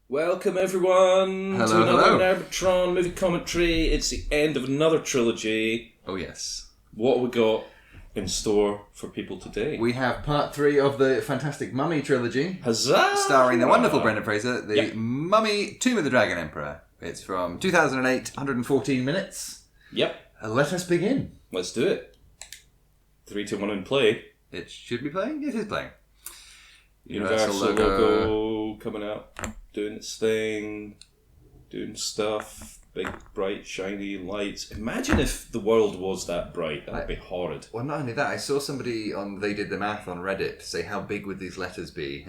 Welcome everyone Hello, to another hello. Nerdmo movie commentary. It's the end of another trilogy. Oh yes. What have we got in store for people today? We have part 3 of the fantastic Mummy trilogy. Huzzah! Starring the wonderful Brendan Fraser, the Yep. Mummy Tomb of the Dragon Emperor. It's from 2008, 114 minutes. Yep, Let us begin. let's do it. 3, 2, 1 and play. It should be playing? It is playing. Universal logo coming out, doing its thing, doing stuff, big, bright, shiny lights. Imagine if the world was that bright. That'd be horrid. Well, not only that, I saw somebody they did the math on Reddit to say how big would these letters be.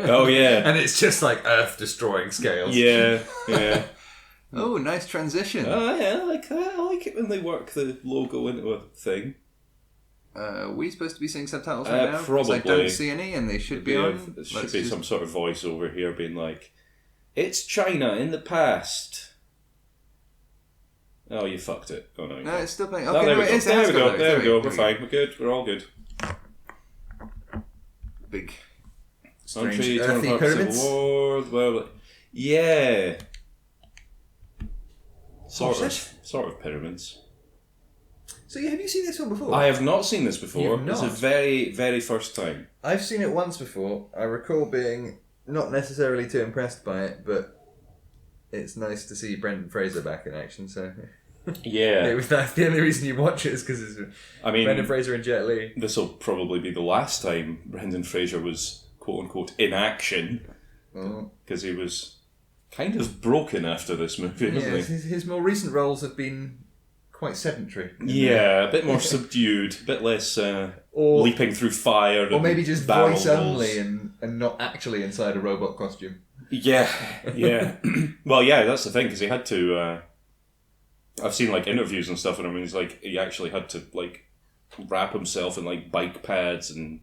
Oh, yeah. And it's just like earth-destroying scales. Yeah. Oh, nice transition. Oh, yeah, I like that. I like it when they work the logo into a thing. Are we supposed to be seeing subtitles right now? 'Cause Probably. I don't see any, and they should be on. There should be some sort of voiceover here being like, "It's China in the past." Oh, you fucked it. Oh, no. No, it's still playing. Okay, Okay, there no, we go. it is. There we go. There we go. We're we fine. We're good. We're all good. Big, Country, strange, earthy torn apart civil pyramids. war. Well, yeah. Sort of pyramids. So, have you seen this one before? I have not seen this before. You've It's not? a very, very first time. I've seen it once before. I recall being not necessarily too impressed by it, but it's nice to see Brendan Fraser back in action. So, Yeah. that's the only reason you watch it is because it's I mean, Brendan Fraser and Jet Li. this will probably be the last time Brendan Fraser was quote unquote in action Oh. because he was kind of broken after this movie, Yeah, wasn't he? his more recent roles have been quite sedentary. Yeah, a bit more subdued, a bit less Or leaping through fire. Or maybe just barrel voice rolls. only and not actually inside a robot costume. Yeah. Well, yeah, that's the thing because he had to. I've seen like interviews and stuff, and I mean, he's like he actually had to like wrap himself in like bike pads and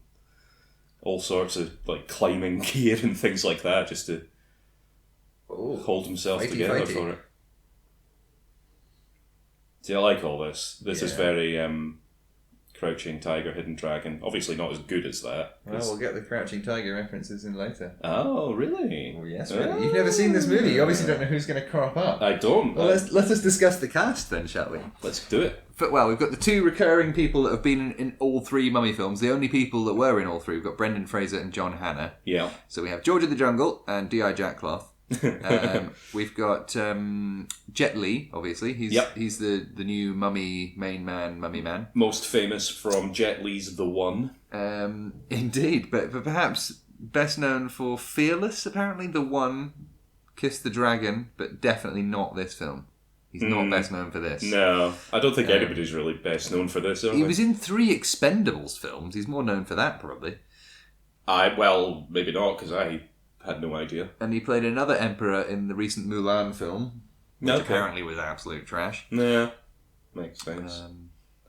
all sorts of like climbing gear and things like that just to hold himself together for it. See, I like all this. This is very Crouching Tiger, Hidden Dragon. Obviously not as good as that. Well, we'll get the Crouching Tiger references in later. Oh, really? Oh, yes, really. You've never seen this movie. You obviously don't know who's going to crop up. I don't. Well, let us discuss the cast then, shall we? Let's do it. Well, we've got the 2 recurring people that have been in all 3 Mummy films. The only people that were in all 3. We've got Brendan Fraser and John Hannah. Yeah. So we have George of the Jungle and D.I. Jack Cloth. We've got Jet Li, obviously. He's the new Mummy main man, Mummy man. Most famous from Jet Li's The One. Indeed, but perhaps best known for Fearless, apparently. The One, Kiss the Dragon, but definitely not this film. He's not best known for this. No, I don't think anybody's really best known for this. He was in 3 Expendables films. He's more known for that, probably. Well, maybe not, because I had no idea. And he played another emperor in the recent Mulan film, which apparently was absolute trash. Yeah, makes sense.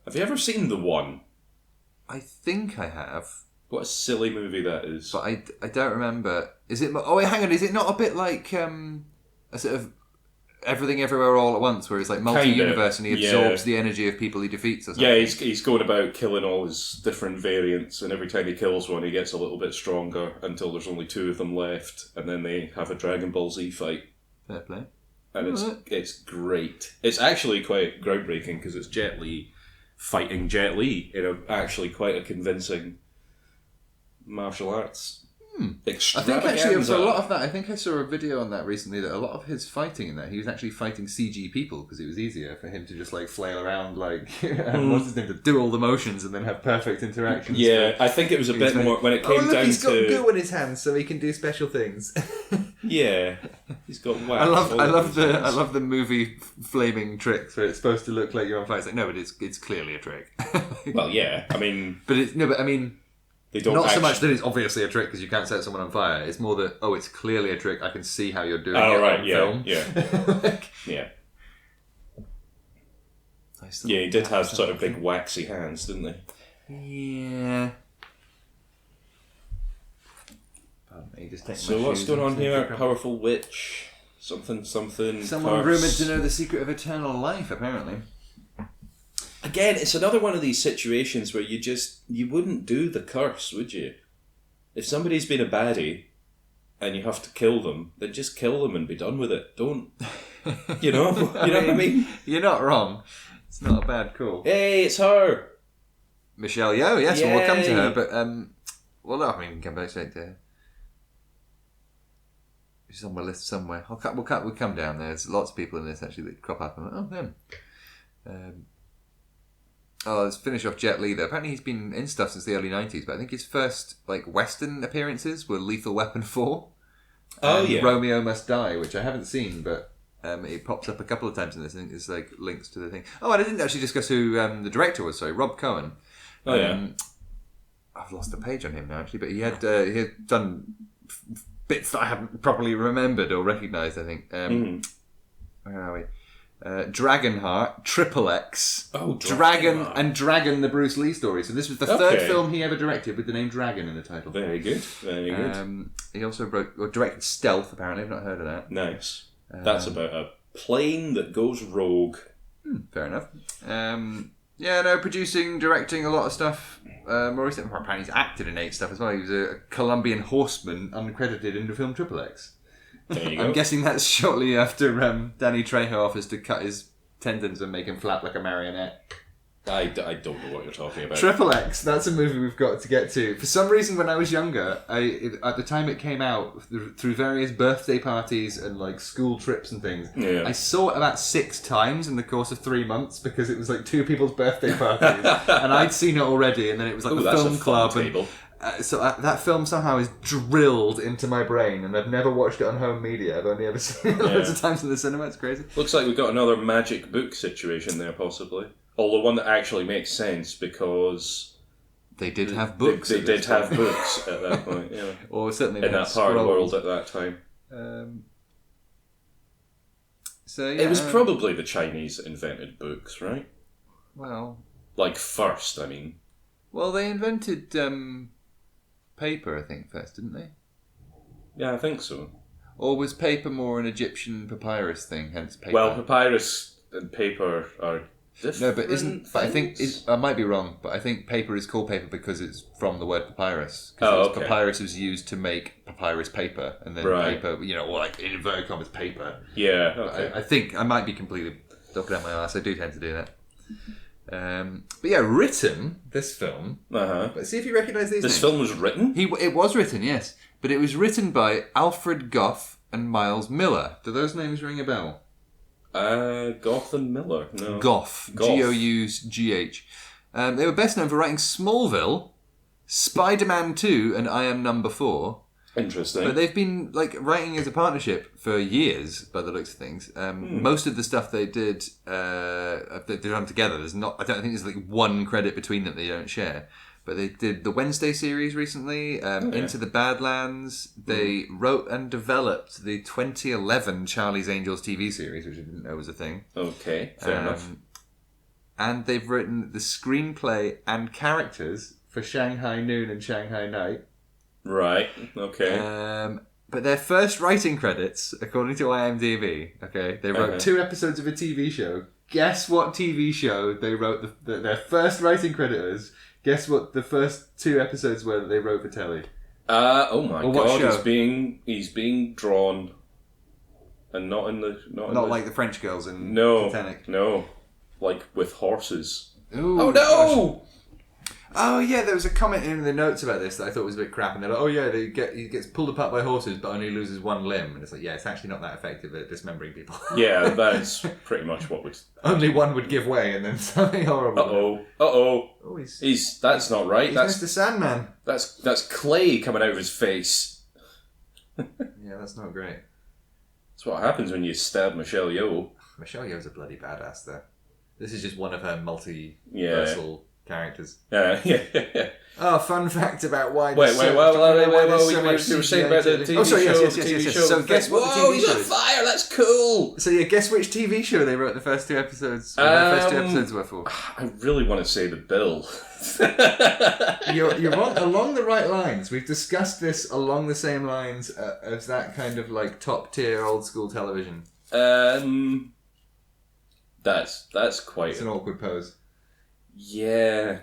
Have you ever seen The One? I think I have. What a silly movie that is. But I don't remember. Is it... Oh, wait, hang on. Is it not a bit like a sort of Everything Everywhere All at Once, where it's like multi-universe and he absorbs the energy of people he defeats or something? Yeah, he's going about killing all his different variants, and every time he kills one, he gets a little bit stronger until there's only 2 of them left, and then they have a Dragon Ball Z fight. Fair play. And it's great. It's actually quite groundbreaking because it's Jet Li fighting Jet Li in actually quite a convincing martial arts. I think actually for a lot of that, I think I saw a video on that recently that a lot of his fighting in that, he was actually fighting CG people because it was easier for him to just like flail around like, what's his name, to do all the motions and then have perfect interactions. Yeah, I think it was a bit more when it came down he's got to... goo in his hands so he can do special things. Yeah, he's got wax. I love the movie flaming tricks where it's supposed to look like you're on fire. It's like, no, but it's clearly a trick. Well, yeah, I mean... They don't not so much that it's obviously a trick because you can't set someone on fire. It's more that, it's clearly a trick. I can see how you're doing it on film. Yeah. Yeah, he did have sort of big waxy hands, didn't he? Yeah. So what's going on here? Powerful witch, something. Someone curse. rumoured to know the secret of eternal life, apparently. Again, it's another one of these situations where you wouldn't do the curse, would you? If somebody's been a baddie and you have to kill them, then just kill them and be done with it. Don't, you know what I mean? You're not wrong. It's not a bad call. Hey, it's her. Michelle Yeoh, yes, well, we'll come to her, but, well, no, I mean, we can come back straight to her. She's on my list somewhere. We'll come down there. There's lots of people in this, actually, that crop up. I'm like, oh, them. Let's finish off Jet Li, though. Apparently he's been in stuff since the early 90s, but I think his first, Western appearances were Lethal Weapon 4. Romeo Must Die, which I haven't seen, but it pops up a couple of times in this. I think there's, links to the thing. Oh, and I didn't actually discuss who the director was, sorry, Rob Cohen. Oh, yeah. I've lost the page on him now, actually, but he had done bits that I haven't properly remembered or recognised, I think. Where are we? Dragonheart, Triple X, Dragon, and Dragon, the Bruce Lee story. So this was the third film he ever directed with the name Dragon in the title. Very good, very good. He also directed Stealth, apparently. I've not heard of that. Nice. That's about a plane that goes rogue. Fair enough. Producing, directing a lot of stuff. More recently, apparently he's acted in 8 stuff as well. He was a Colombian horseman, uncredited in the film Triple X. There you go. I'm guessing that's shortly after Danny Trejo offers to cut his tendons and make him flap like a marionette. I don't know what you're talking about. Triple X, that's a movie we've got to get to. For some reason, when I was younger, at the time it came out, through various birthday parties and school trips and things, I saw it about 6 times in the course of 3 months because it was 2 people's birthday parties. And I'd seen it already, and then it was the film club. So that film somehow is drilled into my brain, and I've never watched it on home media. I've only ever seen it loads of times in the cinema. It's crazy. Looks like we've got another magic book situation there, possibly. Although one that actually makes sense because they did have books. They did have books at that point, yeah. Or certainly in that part of the world at that time. It was probably the Chinese that invented books, right? Well, first, I mean. Well, they invented paper, I think, first, didn't they? Yeah, I think so. Or was paper more an Egyptian papyrus thing, hence paper? Well, papyrus and paper are different. No, but isn't... But I think... I might be wrong, but I think paper is called paper because it's from the word papyrus. Papyrus was used to make papyrus paper, and then paper, or in inverted commas, paper. Yeah, okay. I think... I might be completely looking at my ass. I do tend to do that. But yeah, written, this film. But see if you recognise these names. This film was written? It was written, yes. But it was written by Alfred Gough and Miles Miller. Do those names ring a bell? Gough and Miller, no. Gough. Gough. They were best known for writing Smallville, Spider-Man 2, and I Am Number 4. Interesting. But they've been writing as a partnership for years, by the looks of things. Most of the stuff they did, they've done together. I don't think there's one credit between them they don't share. But they did the Wednesday series recently, Into the Badlands. They wrote and developed the 2011 Charlie's Angels TV series, which I didn't know was a thing. Okay, fair enough. And they've written the screenplay and characters for Shanghai Noon and Shanghai Night. Right, okay. But their first writing credits, according to IMDb, they wrote 2 episodes of a TV show. Guess what TV show they wrote their first writing credit is? Guess what the first 2 episodes were that they wrote for telly? Oh my god, he's being drawn, and not in the... Not like the French girls in Titanic. No, with horses. Ooh, oh no! Gosh. Oh yeah, there was a comment in the notes about this that I thought was a bit crap, and they're like, "Oh yeah, he gets pulled apart by horses, but only loses 1 limb." And it's it's actually not that effective at dismembering people. Yeah, that's pretty much what would. Only one would give way, and then something horrible. Oh, that's not right. That's Mr. Sandman. That's clay coming out of his face. Yeah, that's not great. That's what happens when you stab Michelle Yeoh. Michelle Yeoh's a bloody badass, though. This is just one of her multi-versal characters. Yeah. Oh, fun fact about why... Wait. You were saying about the TV show. Yes. So guess what the TV show is. He's on fire, that's cool! So yeah, guess which TV show they wrote the first 2 episodes, their first 2 episodes were for. I really want to say The Bill. You're along the right lines. We've discussed this along the same lines as that kind of top tier old school television. That's quite... It's an awkward pose. Yeah.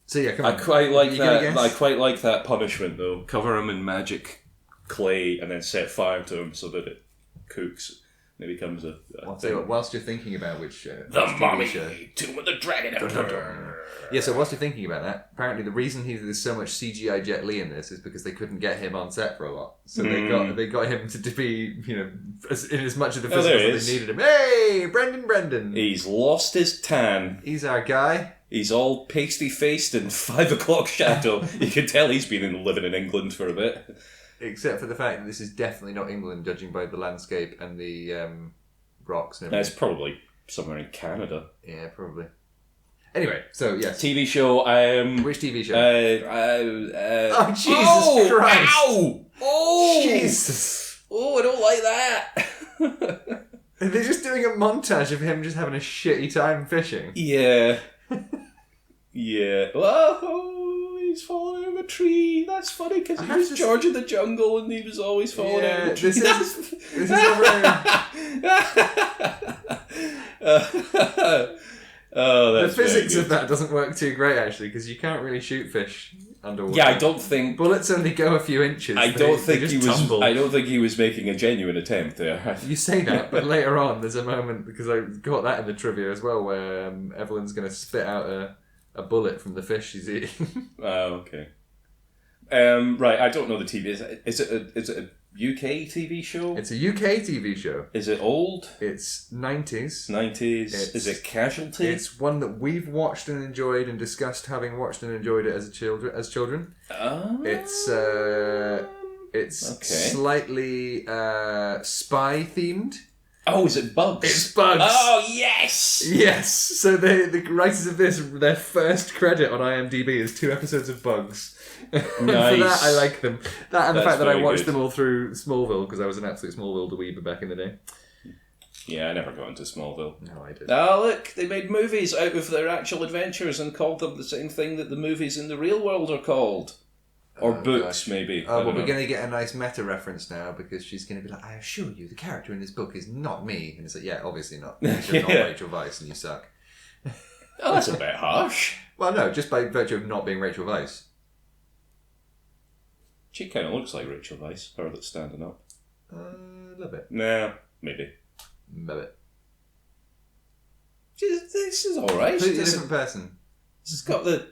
So yeah, come on. I quite like that. I quite like that punishment though. Cover him in magic clay and then set fire to them so that it cooks. And it becomes a thing. Whilst you're thinking about which the Mummy, Tomb of the Dragon Emperor. Yeah, so whilst you're thinking about that, apparently the reason there's so much CGI Jet Li in this is because they couldn't get him on set for a lot. So they got him to be, in as much of the physical as they needed him. Hey, Brendan! He's lost his tan. He's our guy. He's all pasty-faced and 5 o'clock shadow. You can tell he's been living in England for a bit. Except for the fact that this is definitely not England, judging by the landscape and the rocks and everything. It's probably somewhere in Canada. Yeah, probably. Anyway, so yes. TV show. Which TV show? Oh, Jesus Christ! Ow! Oh, Jesus! Oh, I don't like that. They're just doing a montage of him just having a shitty time fishing. Yeah. Yeah. Whoa! He's falling out of a tree. That's funny because he was George of the Jungle and he was always falling out of a tree. This is not very... that's the physics of that doesn't work too great actually because you can't really shoot fish underwater. Yeah, I don't think bullets only go a few inches. I don't think he was making a genuine attempt there. You say that, but later on there's a moment because I got that in the trivia as well where Evelyn's going to spit out a bullet from the fish she's eating. Oh, okay. Right, I don't know the TV. Is it a UK TV show? It's a UK TV show. Is it old? It's 90s. 90s. Is it Casualty? It's one that we've watched and enjoyed and discussed having watched and enjoyed it as children. Oh. It's slightly spy themed. Oh, is it Bugs? It's Bugs. Oh, yes! Yes. So the writers of this, their first credit on IMDb is 2 episodes of Bugs. Nice. For that, I like them. That and the fact that I watched them all through Smallville because I was an absolute Smallville dweeb back in the day. Yeah, I never got into Smallville. No, I didn't. Oh, look, they made movies out of their actual adventures and called them the same thing that the movies in the real world are called. Or books, maybe. Oh, well, we're going to get a nice meta reference now because she's going to be like, I assure you, the character in this book is not me. And it's like, yeah, obviously not. You're not Rachel Weisz and you suck. Oh, that's a bit harsh. Well, no, just by virtue of not being Rachel Weisz. She kind of looks like Rachel Weisz, her that's standing up. A little bit. Nah, maybe. Maybe. This is alright. She's a different person. She's got the...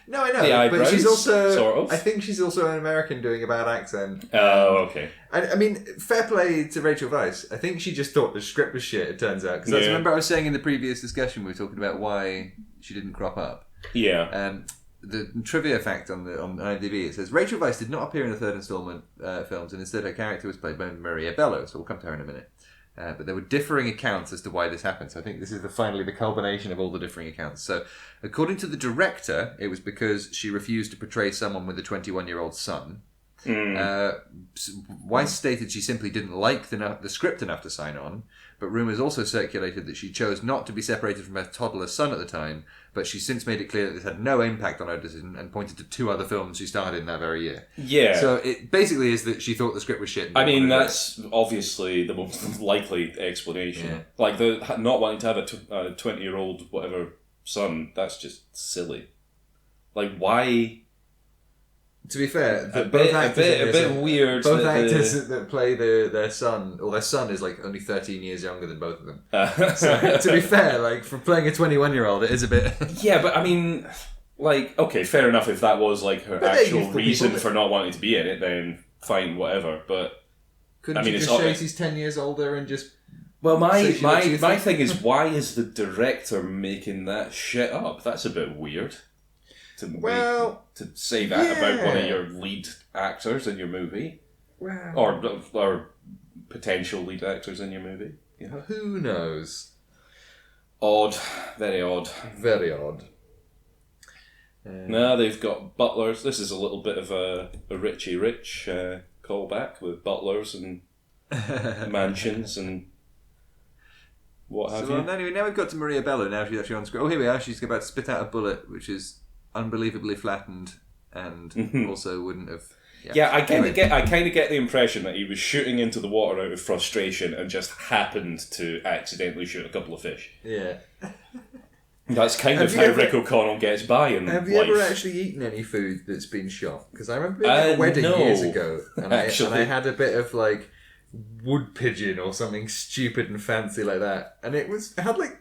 No, I know, the eyebrows, but she's also... sort of. I think she's also an American doing a bad accent. Oh, okay. I mean, fair play to Rachel Weisz. I think she just thought the script was shit, it turns out. Because I remember I was saying in the previous discussion, we were talking about why she didn't crop up. Yeah. The trivia fact on IMDb, it says, Rachel Weisz did not appear in the third installment films, and instead her character was played by Maria Bello, so we'll come to her in a minute. But there were differing accounts as to why this happened. So I think this is finally the culmination of all the differing accounts. So according to the director, it was because she refused to portray someone with a 21-year-old son. Weisz stated she simply didn't like the script enough to sign on, but rumours also circulated that she chose not to be separated from her toddler son at the time, but she's since made it clear that this had no impact on her decision and pointed to 2 other films she starred in that very year. Yeah. So it basically is that she thought the script was shit. I mean, that's obviously the most likely explanation. Yeah. Like, the not wanting to have a 20-year-old whatever son, that's just silly. Like, why... To be fair, a bit weird. Both actors that play their son, or their son is like only 13 years younger than both of them. So to be fair, like for playing a 21-year-old, it is a bit. Yeah, but I mean, like, okay, fair enough. If that was like her actual reason for not wanting to be in it, then fine, whatever. But couldn't you just say she's 10 years older and just? Well, my thing is, why is the director making that shit up? That's a bit weird. To say that about one of your lead actors in your movie, or potential lead actors in your movie. Yeah. Who knows? Odd, very odd, very odd. Now they've got butlers. This is a little bit of a Richie Rich callback with butlers and mansions and what have you. Anyway, now we've got to Maria Bello. Now she's actually on screen. Oh, here we are. She's about to spit out a bullet, which is unbelievably flattened and also wouldn't have. Yeah, I kind of get the impression that he was shooting into the water out of frustration and just happened to accidentally shoot a couple of fish. Yeah. That's kind of how Rick O'Connell gets by in life. Have you ever actually eaten any food that's been shot? Because I remember being at a wedding years ago, and I had a bit of like wood pigeon or something stupid and fancy like that, and it had like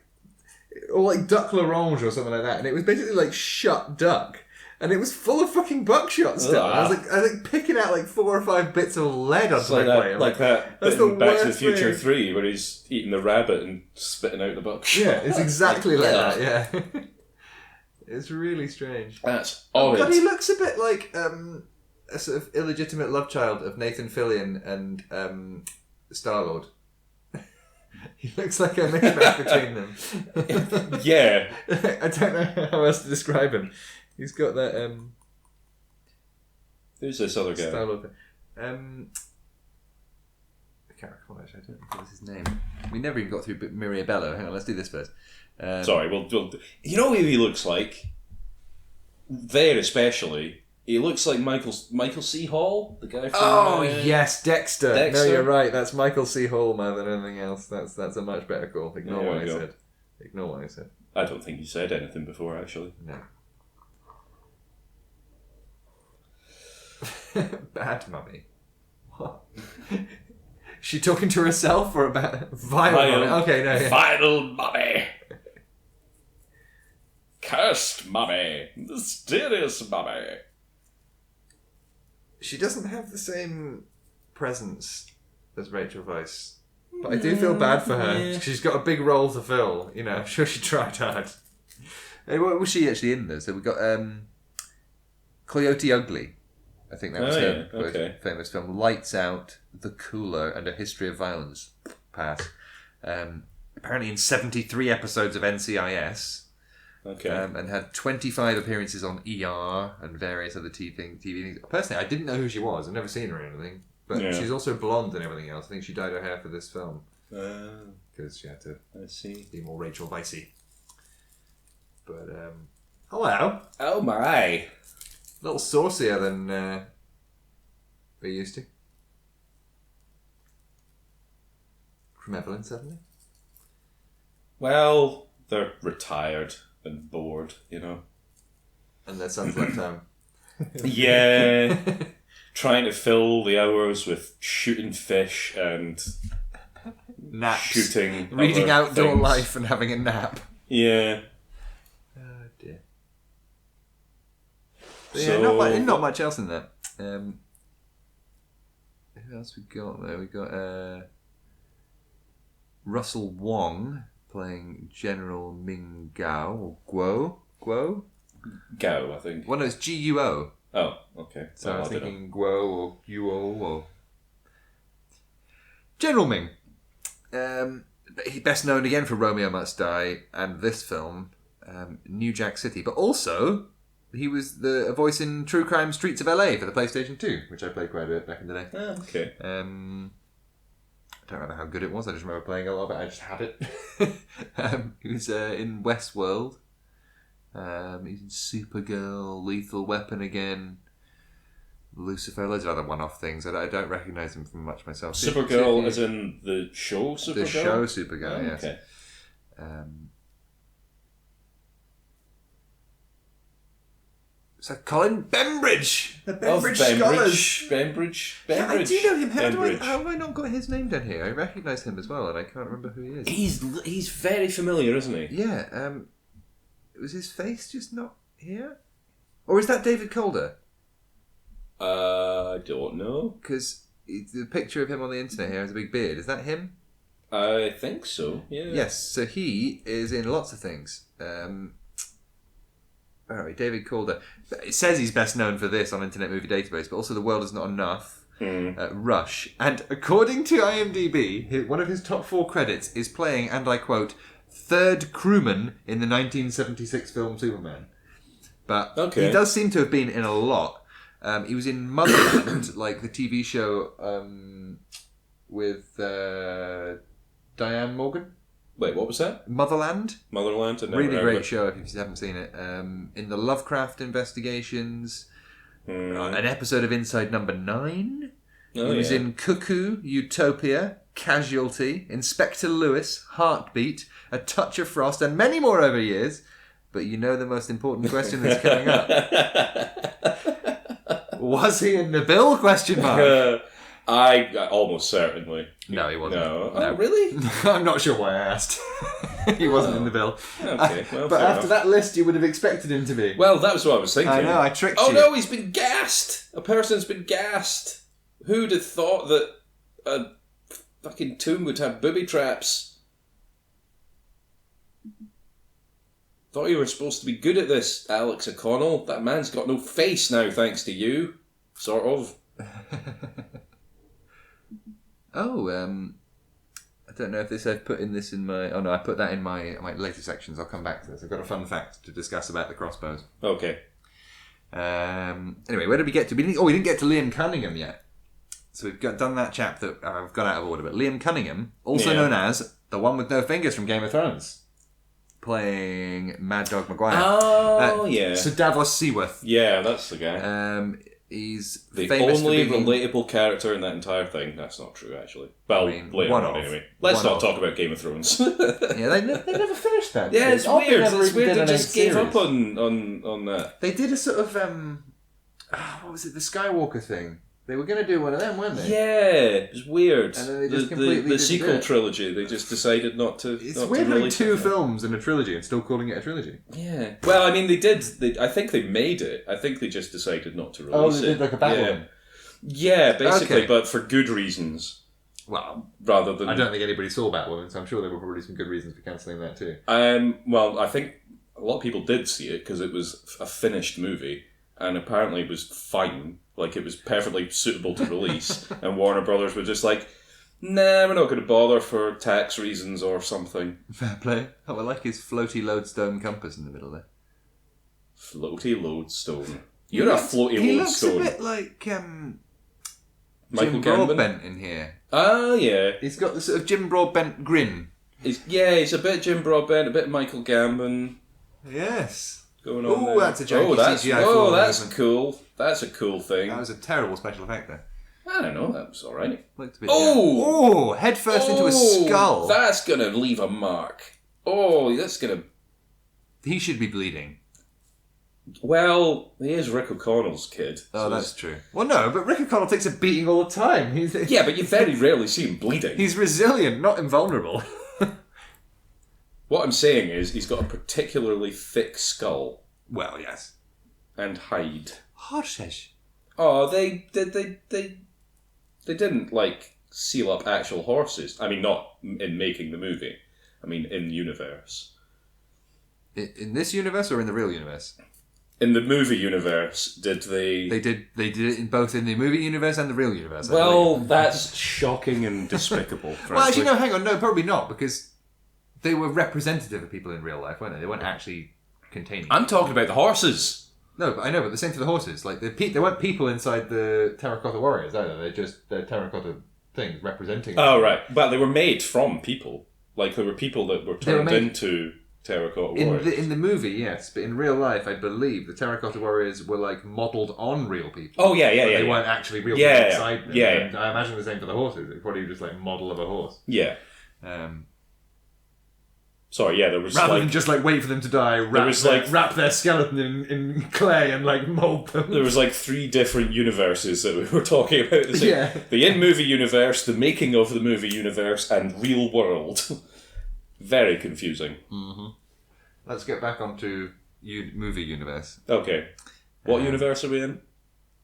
duck l'orange or something like that, and it was basically like shut duck. And it was full of fucking buckshot still. I was like picking out like 4 or 5 bits of lead onto my plate. Like that bit in Back to the Future 3 where he's eating the rabbit and spitting out the buckshot. Yeah, it's exactly like that, yeah. It's really strange. That's odd. But he looks a bit like a sort of illegitimate love child of Nathan Fillion and Star-Lord. He looks like a mixture between them. Yeah. I don't know how else to describe him. He's got that. Who's this other guy? I can't recall actually. I don't know what was his name. We never even got through Mirabello. Hang on, let's do this first. Sorry, we'll. You know who he looks like? There, especially. He looks like Michael C. Hall, the guy from... yes, Dexter. No, you're right. That's Michael C. Hall more than anything else. That's a much better call. Ignore what I said. Ignore what I said. I don't think you said anything before, actually. No. Bad Mummy. What? Is she talking to herself or about Vile Mummy? Okay, no. Yeah. Vile Mummy. Cursed Mummy. Mysterious Mummy. She doesn't have the same presence as Rachel Weisz. But I do feel bad for her. Yeah. She's got a big role to fill. You know, I'm sure she tried hard. Hey, what was she actually in this? So we got Coyote Ugly. I think that was her most famous film. Lights Out, The Cooler, and A History of Violence. Pass. Apparently in 73 episodes of NCIS. Okay. And had 25 appearances on ER and various other TV things. Personally, I didn't know who she was. I've never seen her or anything. But she's also blonde and everything else. I think she dyed her hair for this film. Because she had to be more Rachel Weisz. But, hello. Oh my. A little saucier than we're used to. From Evelyn, suddenly. Well, they're retired and bored, you know. And their son's left home. Yeah. Trying to fill the hours with shooting fish and naps. Shooting. Reading Outdoor Life and having a nap. Yeah. Oh dear. So, not much else in that. Who else we got there? We got Russell Wong playing General Ming Gao or Guo. Gao, I think. Well, no, it's Guo. Oh, okay. So I was thinking Guo or Guo or General Ming. He's best known again for Romeo Must Die and this film, New Jack City, but also he was a voice in True Crime Streets of LA for the PlayStation 2, which I played quite a bit back in the day. Oh, okay. I don't remember how good it was. I just remember playing a lot of it. I just had it. He was in Westworld. He's in Supergirl, Lethal Weapon again, Lucifer, loads of other one-off things. I don't recognise him from much myself. Supergirl as in the show Supergirl? The show Supergirl, yes. Okay. So Colin Bembridge, the Bembridge Scholars. Bembridge. Yeah, I do know him. How have I not got his name down here? I recognise him as well, and I can't remember who he is. He's very familiar, isn't he? Yeah. Was his face just not here, or is that David Calder? I don't know. Because the picture of him on the internet here has a big beard. Is that him? I think so. Yeah. Yes. So he is in lots of things. David Calder. It says he's best known for this on Internet Movie Database, but also The World Is Not Enough, Rush. And according to IMDb, one of his top 4 credits is playing, and I quote, third crewman in the 1976 film Superman. But he does seem to have been in a lot. He was in Motherland, like the TV show with Diane Morgan. Wait, what was that? Motherland. Really great show if you haven't seen it. In the Lovecraft investigations, an episode of Inside Number 9. He was in Cuckoo, Utopia, Casualty, Inspector Lewis, Heartbeat, A Touch of Frost, and many more over years. but you know the most important question that's coming up. Was he in the bill? Question mark. I almost certainly. No, he wasn't. No. Oh, really? I'm not sure why I asked. He wasn't in the bill. Okay, well, but after that list, you would have expected him to be. Well, that was what I was thinking. I know, I tricked you. Oh no, he's been gassed! A person's been gassed! Who'd have thought that a fucking tomb would have booby traps? Thought you were supposed to be good at this, Alex O'Connell. That man's got no face now, thanks to you. Sort of. Oh, I don't know if this I've put in this in my... Oh no, I put that in my later sections. I'll come back to this. I've got a fun fact to discuss about the crossbows. Okay. Anyway, where did we get to? We didn't get to Liam Cunningham yet. So we've done that chap that I've got out of order. But Liam Cunningham, also known as the one with no fingers from Game of Thrones, playing Mad Dog Maguire. Oh, yeah. Sir Davos Seaworth. Yeah, that's the guy. He's the famous only for being... relatable character in that entire thing. That's not true, actually. Well, later one on, of. anyway. Let's One not of. talk about Game of Thrones. Yeah, they never finished that. Yeah, it's Oddly, weird. never It's even weird. did They an just eighth gave series. up on that. They did a sort of what was it? The Skywalker thing. They were going to do one of them, weren't they? Yeah, it was weird. And then they just completely the didn't sequel do it. trilogy. They just decided not to. It's not weird to having release two it. films in a trilogy and still calling it a trilogy. Yeah. Well, I mean, they did. I think they made it. I think they just decided not to release it. They did like a battle Yeah. one. Yeah, basically, Okay. but for good reasons. Well, Rather than... I don't think anybody saw Batwoman, so I'm sure there were probably some good reasons for cancelling that too. Well, I think a lot of people did see it because it was a finished movie and apparently it was fine. Like, it was perfectly suitable to release. And Warner Brothers were just like, nah, we're not going to bother for tax reasons or something. Fair play. Oh, I like his floaty lodestone compass in the middle there. Floaty lodestone. You're a floaty He lodestone. looks a bit like Michael Jim Gambon? Broadbent in here. Ah, yeah. He's got the sort of Jim Broadbent grin. He's a bit Jim Broadbent, a bit Michael Gambon Yes. going on Oh, there. that's a janky CGI floor that's movement. cool. That's a cool thing. That was a terrible special effect there. I don't know, that was alright. Looked a bit Oh! head first into a skull. That's gonna leave a mark. Oh, that's gonna... He should be bleeding. Well, he is Rick O'Connell's kid. Oh, so that's true. Well, no, but Rick O'Connell takes a beating all the time. Yeah, but you very rarely see him bleeding. He's resilient, not invulnerable. What I'm saying is, he's got a particularly thick skull Well, yes. and hide. Horses. Oh, they didn't, like, seal up actual horses. I mean, not in making the movie. I mean, in universe. In this universe or in the real universe? In the movie universe, did they... They did it in both in the movie universe and the real universe. I Well, believe. that's shocking and despicable, frankly. Well, actually, no, hang on. No, probably not, because they were representative of people in real life, weren't they? They weren't actually containing. I'm talking about the horses. No, but I know, but the same for the horses. Like, there weren't people inside the terracotta warriors either. They're terracotta things representing... Oh, right. But they were made from people. Like, there were people that were turned into terracotta warriors. In the movie, yes, but in real life, I believe the terracotta warriors were like modelled on real people. Oh, yeah. They weren't actually real people inside them. And I imagine the same for the horses. It's probably just like model of a horse. Yeah. Sorry, yeah, there was rather than just like wait for them to die, wrap their skeleton in clay and like mold them. There was like 3 different universes that we were talking about. The in-movie universe, the making of the movie universe, and real world. Very confusing. Mm-hmm. Let's get back onto movie universe. Okay. What universe are we in?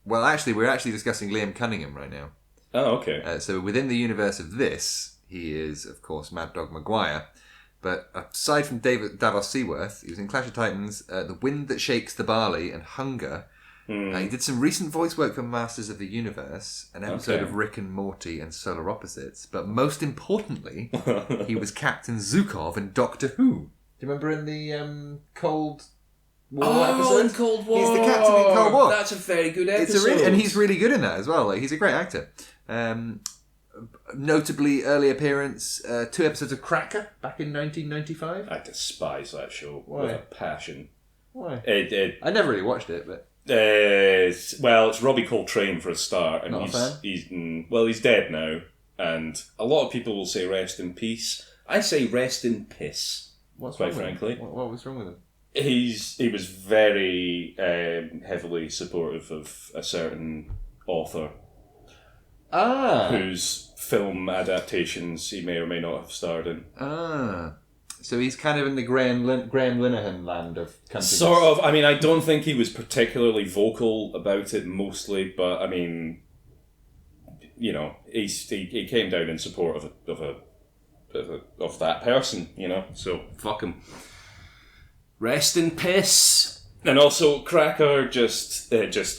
Well, actually, we're discussing Liam Cunningham right now. Oh, okay. So within the universe of this, he is, of course, Mad Dog Maguire. But aside from Davos Seaworth, he was in Clash of Titans, The Wind That Shakes the Barley, and Hunger. He did some recent voice work for Masters of the Universe, an episode of Rick and Morty and Solar Opposites. But most importantly, he was Captain Zukov in Doctor Who. Do you remember in the Cold War episode? In Cold War! He's the captain in Cold War. That's a very good episode. And he's really good in that as well. Like, he's a great actor. Notably early appearance, 2 episodes of Cracker back in 1995. I despise that show Why? with a passion. Why? I never really watched it, but... it's Robbie Coltrane for a start, and Not a fan? he's dead now, and a lot of people will say rest in peace. I say rest in piss. What's quite wrong with frankly. him? What was wrong with him? He was very heavily supportive of a certain author whose film adaptations he may or may not have starred in. So he's kind of in the Graham Linehan land of country. Sort of. I mean, I don't think he was particularly vocal about it mostly, but I mean, you know, he came down in support of that person, you know. So fuck him. Rest in piss. And also, Cracker just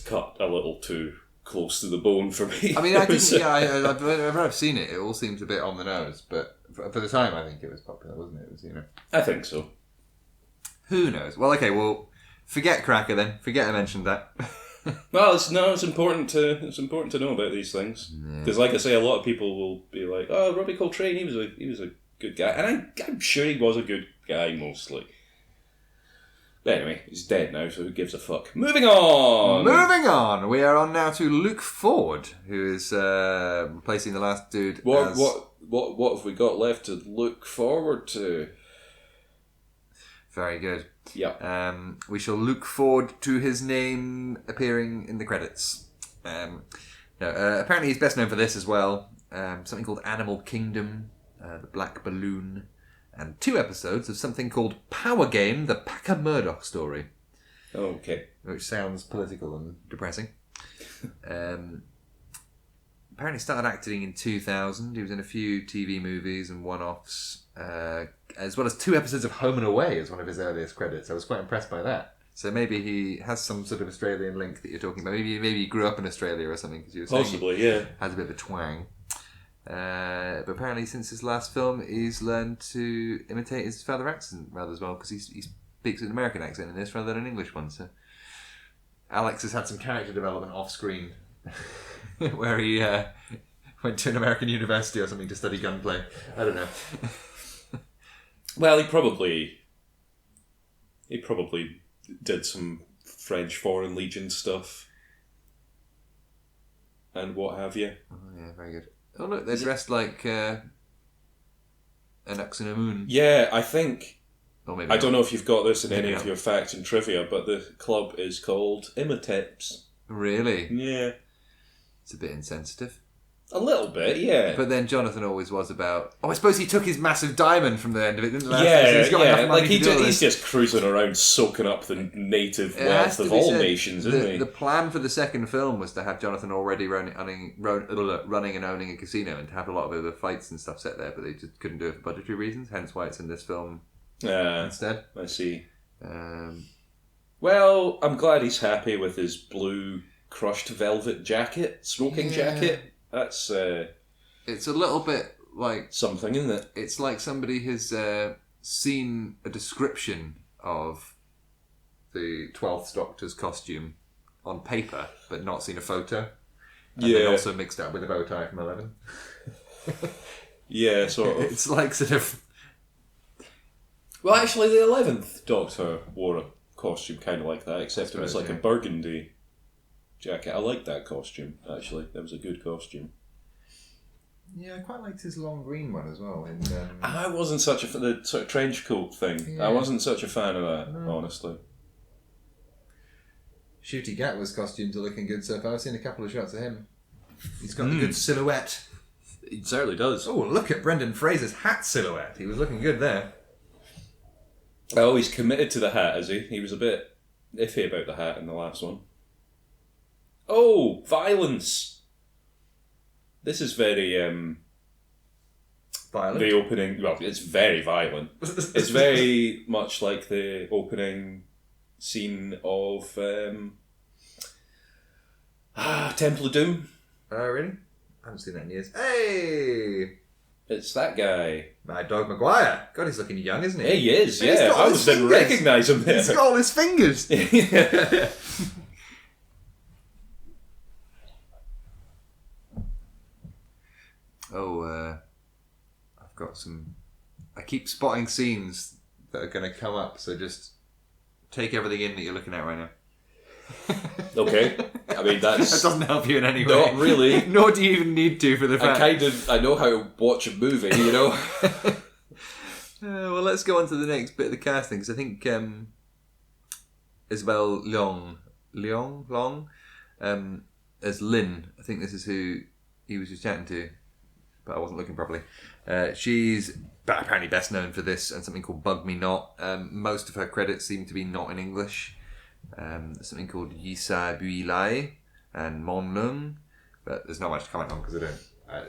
cut a little too close to the bone for me. I mean, I think whenever I've seen it, it all seems a bit on the nose, but for the time, I think it was popular, wasn't it? It was, you know. I think so. Who knows? Well, okay, well, forget Cracker then. Forget I mentioned that. Well, it's important to know about these things because, like I say, a lot of people will be like, "Oh, Robbie Coltrane, he was a good guy," and I'm sure he was a good guy mostly. But anyway, he's dead now, so who gives a fuck? Moving on. We are on now to Luke Ford, who is replacing the last dude. What have we got left to look forward to? Very good. Yeah. We shall look forward to his name appearing in the credits. Apparently he's best known for this as well. Something called Animal Kingdom, The Black Balloon, and 2 episodes of something called Power Game, The Packer Murdoch Story. Okay. Which sounds political and depressing. Apparently started acting in 2000. He was in a few TV movies and one-offs, as well as 2 episodes of Home and Away as one of his earliest credits. I was quite impressed by that. So maybe he has some sort of Australian link that you're talking about. Maybe he grew up in Australia or something, because you were saying possibly, yeah, has a bit of a twang. But apparently, since his last film, he's learned to imitate his father accent rather as well, because he speaks an American accent in this rather than an English one. So Alex has had some character development off screen, where he went to an American university or something to study gunplay. I don't know. Well, he probably did some French Foreign Legion stuff and what have you. Oh yeah, very good. Oh look, they're dressed like an ox and a moon. Yeah, I think. Or maybe I don't know if you've got this in maybe any of your facts and trivia, but the club is called Imiteps. Really? Yeah. It's a bit insensitive. A little bit, yeah. But then Jonathan always was about... Oh, I suppose he took his massive diamond from the end of it, didn't he? Yeah, he's got enough money to do he's just cruising around soaking up the native wealth of all nations, isn't he? The plan for the second film was to have Jonathan already running and owning a casino and to have a lot of other fights and stuff set there, but they just couldn't do it for budgetary reasons, hence why it's in this film instead. I see. Well, I'm glad he's happy with his blue crushed velvet jacket, smoking jacket. That's it's a little bit like something, isn't it? It's like somebody has seen a description of the 12th Doctor's costume on paper, but not seen a photo. And then also mixed up with a bow tie from 11. Yeah, sort of. It's like sort of... Well, actually, the 11th Doctor wore a costume kind of like that, except it was like a burgundy jacket. I liked that costume, actually. That was a good costume. Yeah, I quite liked his long green one as well. I wasn't such the sort of trench coat thing. Yeah. I wasn't such a fan of that, honestly. Ncuti Gatwa's costumes are looking good so far. I've seen a couple of shots of him. He's got a good silhouette. He certainly does. Oh, look at Brendan Fraser's hat silhouette. He was looking good there. Oh, he's committed to the hat, is he? He was a bit iffy about the hat in the last one. Oh, violence! This is very... violent? The opening... Well, it's very violent. It's very much like the opening scene of Temple of Doom. Oh, really? I haven't seen that in years. Hey! It's that guy. Mad Dog Maguire. God, he's looking young, isn't he? Yeah, he is, yeah. I just didn't recognise him there. He's got all his fingers. I've got some... I keep spotting scenes that are going to come up, so just take everything in that you're looking at right now. Okay. I mean, that doesn't help you in any way. Not really. Nor do you even need to for the fact. I know how to watch a movie, you know. Well, let's go on to the next bit of the casting, because I think Isabel Long, as Lynn. I think this is who he was just chatting to, but I wasn't looking properly. She's apparently best known for this and something called Bug Me Not. Most of her credits seem to be not in English. Something called Yisa Builai and Mon Lung, but there's not much to comment on because I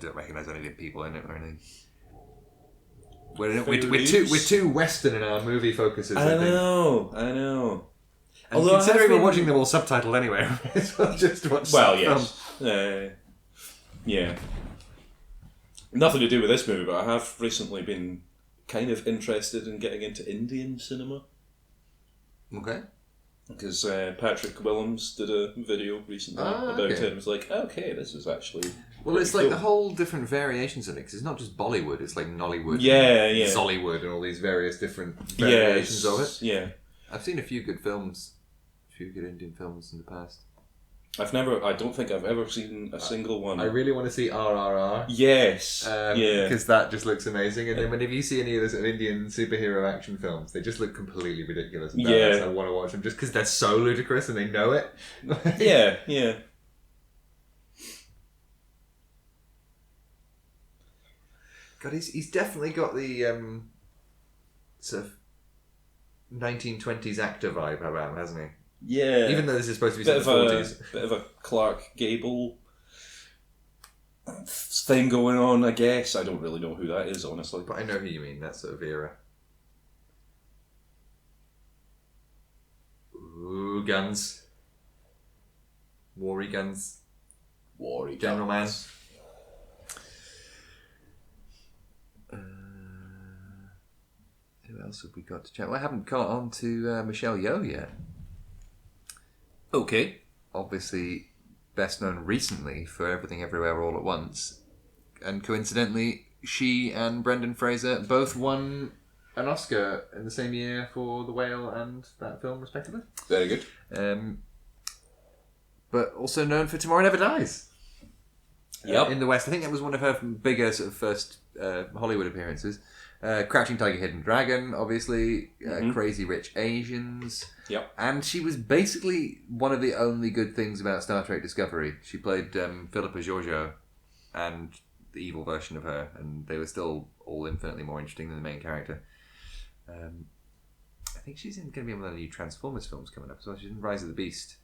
don't recognise any of the people in it or anything. We're too Western in our movie focuses. I know. And although considering we're watching them all subtitled anyway, it's not just watch. Well, yes, yeah. Nothing to do with this movie, but I have recently been kind of interested in getting into Indian cinema. Okay. Because Patrick Willems did a video recently about it. It was like, okay, this is actually... Well, it's like the whole different variations of it, because it's not just Bollywood, it's like Nollywood, Zollywood, and all these various different variations of it. Yeah. I've seen a few good Indian films in the past. I don't think I've ever seen a single one. I really want to see RRR. Yes. Because that just looks amazing. And then whenever you see any of those Indian superhero action films, they just look completely ridiculous. I want to watch them just because they're so ludicrous and they know it. Yeah. God, he's definitely got the sort of 1920s actor vibe about him, hasn't he? Yeah. Even though this is supposed to be set in the 40s. Bit of a Clark Gable thing going on, I guess. I don't really know who that is, honestly. But I know who you mean, that sort of era. Ooh, guns. War-y guns. War-y General Man. Who else have we got to chat? Well, I haven't got on to Michelle Yeoh yet. Okay. Obviously, best known recently for Everything Everywhere All at Once. And coincidentally, she and Brendan Fraser both won an Oscar in the same year for The Whale and that film, respectively. Very good. But also known for Tomorrow Never Dies. Yep. In the West. I think that was one of her bigger sort of first Hollywood appearances. Crouching Tiger, Hidden Dragon, obviously. Crazy Rich Asians. Yep. And she was basically one of the only good things about Star Trek Discovery. She played Philippa Georgiou and the evil version of her, and they were still all infinitely more interesting than the main character. I think she's going to be in one of the new Transformers films coming up as well. She's in Rise of the Beast.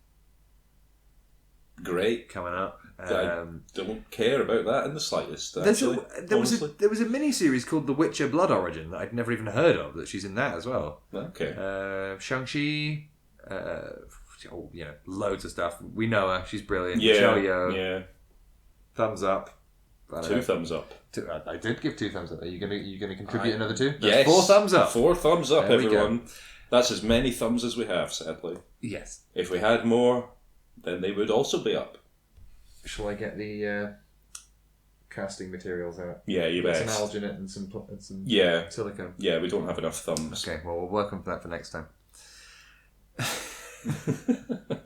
Great. Coming up. I don't care about that in the slightest, there was a mini-series called The Witcher Blood Origin that I'd never even heard of, that she's in that as well. Okay. Shang-Chi, loads of stuff. We know her, she's brilliant. Yeah. Michelle Yeoh. Yeah. Thumbs up. Two thumbs up. I did give 2 thumbs up. Are you gonna contribute another 2? That's yes. 4 thumbs up. 4 thumbs up, everyone. That's as many thumbs as we have, sadly. Yes. If we had more, then they would also be up. Shall I get the casting materials out? Yeah, you bet. Some alginate and some silicone. Yeah, we don't have enough thumbs. Okay, well, we'll work on that for next time.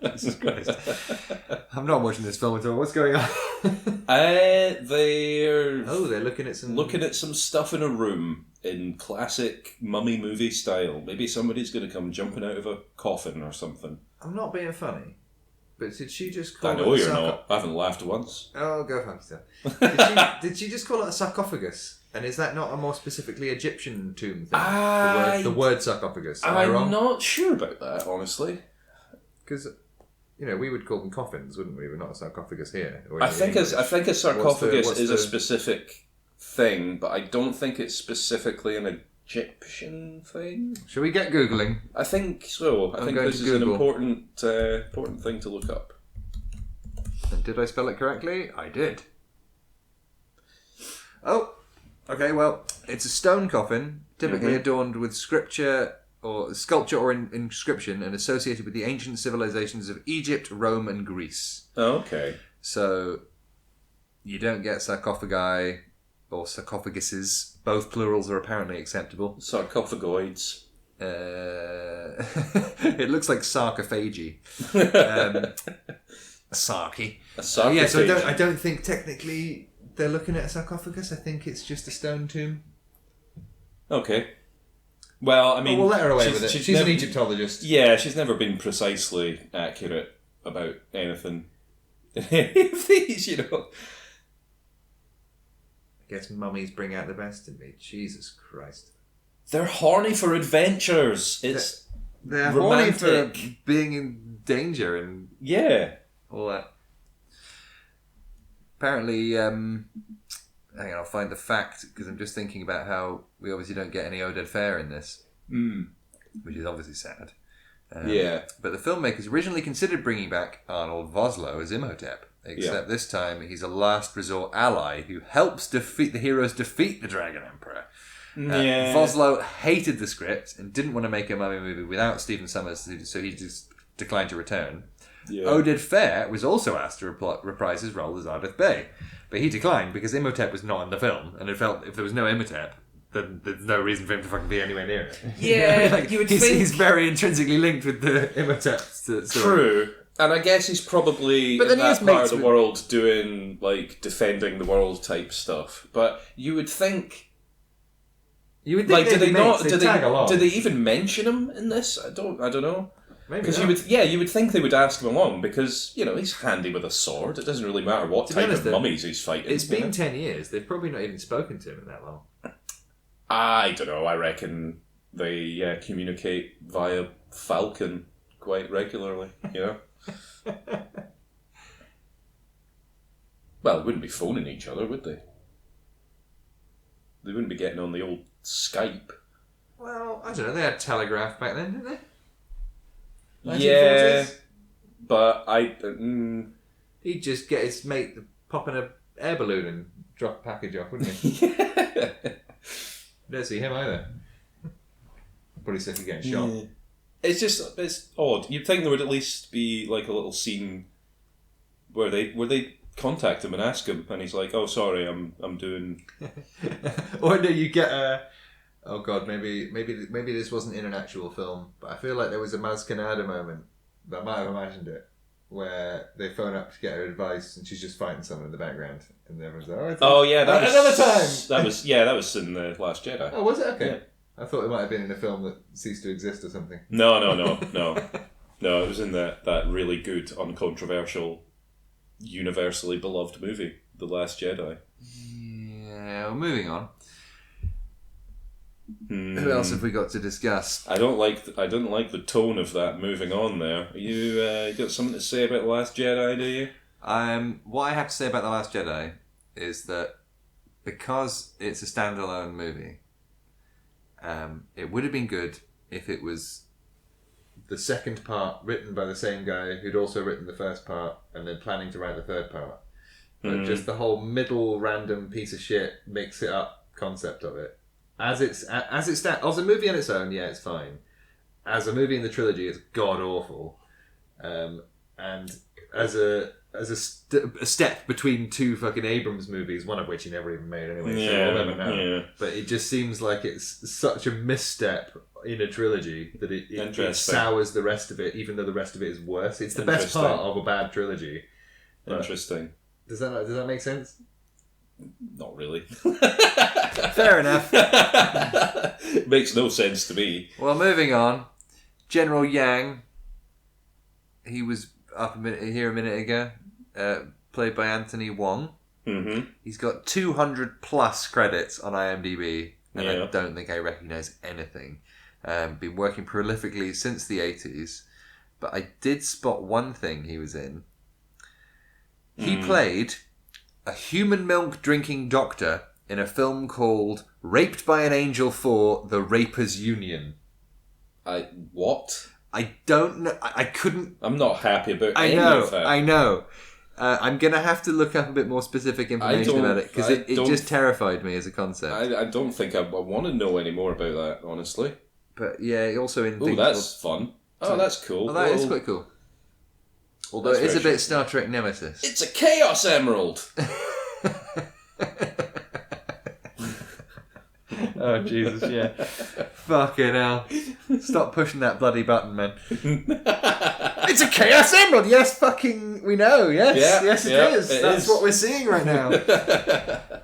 Jesus Christ. I'm not watching this film at all. What's going on? They're looking at some stuff in a room in classic mummy movie style. Maybe somebody's going to come jumping out of a coffin or something. I'm not being funny, but did she just call I know you're not. I haven't laughed once. Oh, go fuck yourself. Did she just call it a sarcophagus? And is that not a more specifically Egyptian tomb thing? The word sarcophagus. Am I wrong? I'm not sure about that, honestly. Because, we would call them coffins, wouldn't we? We're not a sarcophagus here. I think a sarcophagus is a specific thing, but I don't think it's specifically an Egyptian thing. Shall we get Googling? I think so. I think this is an important thing to look up. And did I spell it correctly? I did. Oh, okay, well, it's a stone coffin, typically adorned with sculpture or inscription and associated with the ancient civilizations of Egypt, Rome and Greece. Oh, okay. So, you don't get sarcophagi or sarcophaguses. Both plurals are apparently acceptable. Sarcophagoids. It looks like sarcophagy. A sarky. A sarcophagy. Yeah, so I don't think technically they're looking at a sarcophagus. I think it's just a stone tomb. Okay. Well, I mean... we'll let her away with it. She's an Egyptologist. Yeah, she's never been precisely accurate about anything in any of these, you know. I guess mummies bring out the best in me. Jesus Christ. They're horny for adventures. They're romantic. horny for being in danger and all that. Apparently, hang on, I'll find the fact, because I'm just thinking about how we obviously don't get any Oded Fair in this, which is obviously sad. But the filmmakers originally considered bringing back Arnold Vosloo as Imhotep, except this time he's a last resort ally who helps the heroes defeat the Dragon Emperor. Vosloo hated the script and didn't want to make a mummy movie without Stephen Summers, so he just declined to return. Oded Fair was also asked to reprise his role as Ardith Bey, but he declined because Imhotep was not in the film, and it felt if there was no Imhotep, then there's no reason for him to fucking be anywhere near it. Yeah, you would think... He's very intrinsically linked with the Imhotep story. True. And I guess he's probably in that part of the world doing, like, defending the world type stuff. But you would think... Did they even mention him in this? I don't know. Because you would think they would ask him along because, you know, he's handy with a sword. It doesn't really matter what type of mummies he's fighting. It's been 10 years. They've probably not even spoken to him in that long. I don't know. I reckon they communicate via Falcon quite regularly, you know? Well, they wouldn't be phoning each other, would they? They wouldn't be getting on the old Skype. Well, I don't know. They had telegraph back then, didn't they? 1940s? Yeah, but he'd just get his mate to pop in an air balloon and drop a package off, wouldn't he? Don't see him either. Probably sick of getting shot. Yeah. It's odd. You'd think there would at least be like a little scene where they contact him and ask him, and he's like, "Oh, sorry, I'm doing." Or no, you get a. Oh God, maybe this wasn't in an actual film, but I feel like there was a Mascanada moment, but I might have imagined it, where they phone up to get her advice, and she's just fighting someone in the background, and everyone's like, "Oh yeah, that was another time." That was in The Last Jedi. Oh, was it? Okay. Yeah. I thought it might have been in a film that ceased to exist or something. No. No, it was in that really good, uncontroversial, universally beloved movie, The Last Jedi. Yeah, well, moving on. Who else have we got to discuss? I don't like the tone of that. Moving on, there. You got something to say about The Last Jedi? Do you? What I have to say about The Last Jedi is that because it's a standalone movie, it would have been good if it was the second part written by the same guy who'd also written the first part and then planning to write the third part. But just the whole middle random piece of shit mix it up concept of it. As a movie on its own, yeah, it's fine. As a movie in the trilogy, it's god awful. And as a step between two fucking Abrams movies, one of which he never even made anyway, so we'll never know. Yeah. But it just seems like it's such a misstep in a trilogy that it sours the rest of it, even though the rest of it is worse. It's the best part of a bad trilogy. Interesting. Does that make sense? Not really. Fair enough. Makes no sense to me. Well, moving on. General Yang. He was up a minute ago. Played by Anthony Wong. Mm-hmm. He's got 200 plus credits on IMDb, and I don't think I recognise anything. Been working prolifically since the 80s, but I did spot one thing he was in. He played a human milk drinking doctor in a film called Raped by an Angel 4: The Rapers Union. What? I don't know. I couldn't... I'm not happy about any of that. I know. I'm going to have to look up a bit more specific information about it, because it just terrified me as a concept. I don't think I want to know any more about that, honestly. But yeah, also in... Oh, that's fun. Oh, that's cool. Oh, that is quite cool. Although it is a bit Star Trek Nemesis. It's a Chaos Emerald! Oh, Jesus, yeah. Fucking hell. Stop pushing that bloody button, man. It's a Chaos Emerald! Yes, fucking, we know, yes. Yes, it is. That's what we're seeing right now.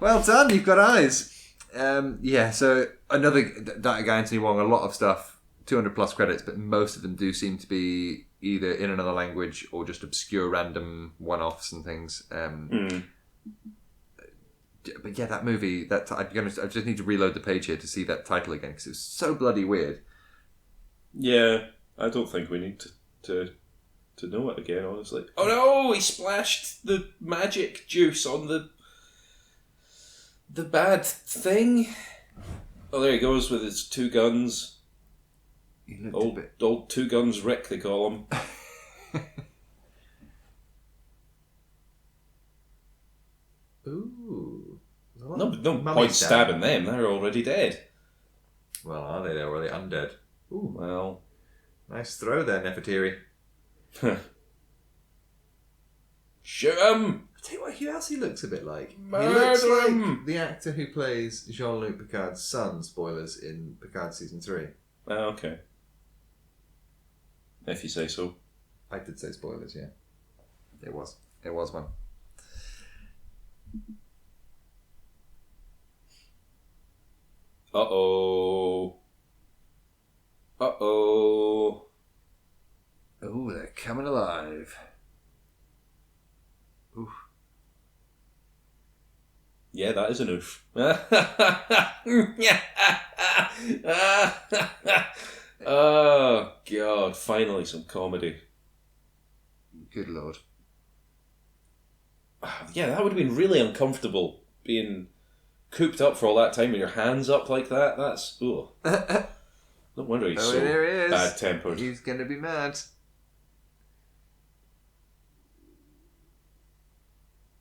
Well done, you've got eyes. So another that guy Anthony Wong, a lot of stuff, 200 plus credits, but most of them do seem to be either in another language or just obscure random one-offs and things. But yeah, that movie. I just need to reload the page here to see that title again because it was so bloody weird. Yeah, I don't think we need to know it again. Honestly. Oh no! He splashed the magic juice on the bad thing. Oh, there he goes with his two guns. Old two guns Rick, they call him. Ooh. No point stabbing them. They're already dead. Well, are they? They're already undead. Ooh, well. Nice throw there, Nefertiri. Shoot him! I'll tell you what, who else he looks a bit like? Murder he looks him! like the actor who plays Jean-Luc Picard's son, spoilers, in Picard Season 3. Oh, okay. If you say so. I did say spoilers, yeah. It was one. Uh-oh. Uh-oh. Oh, they're coming alive. Oof. Yeah, that is an oof. Oh, God. Finally some comedy. Good Lord. Yeah, that would have been really uncomfortable, being cooped up for all that time with your hands up like that. That's... Ugh. No wonder he's so bad-tempered. He's going to be mad.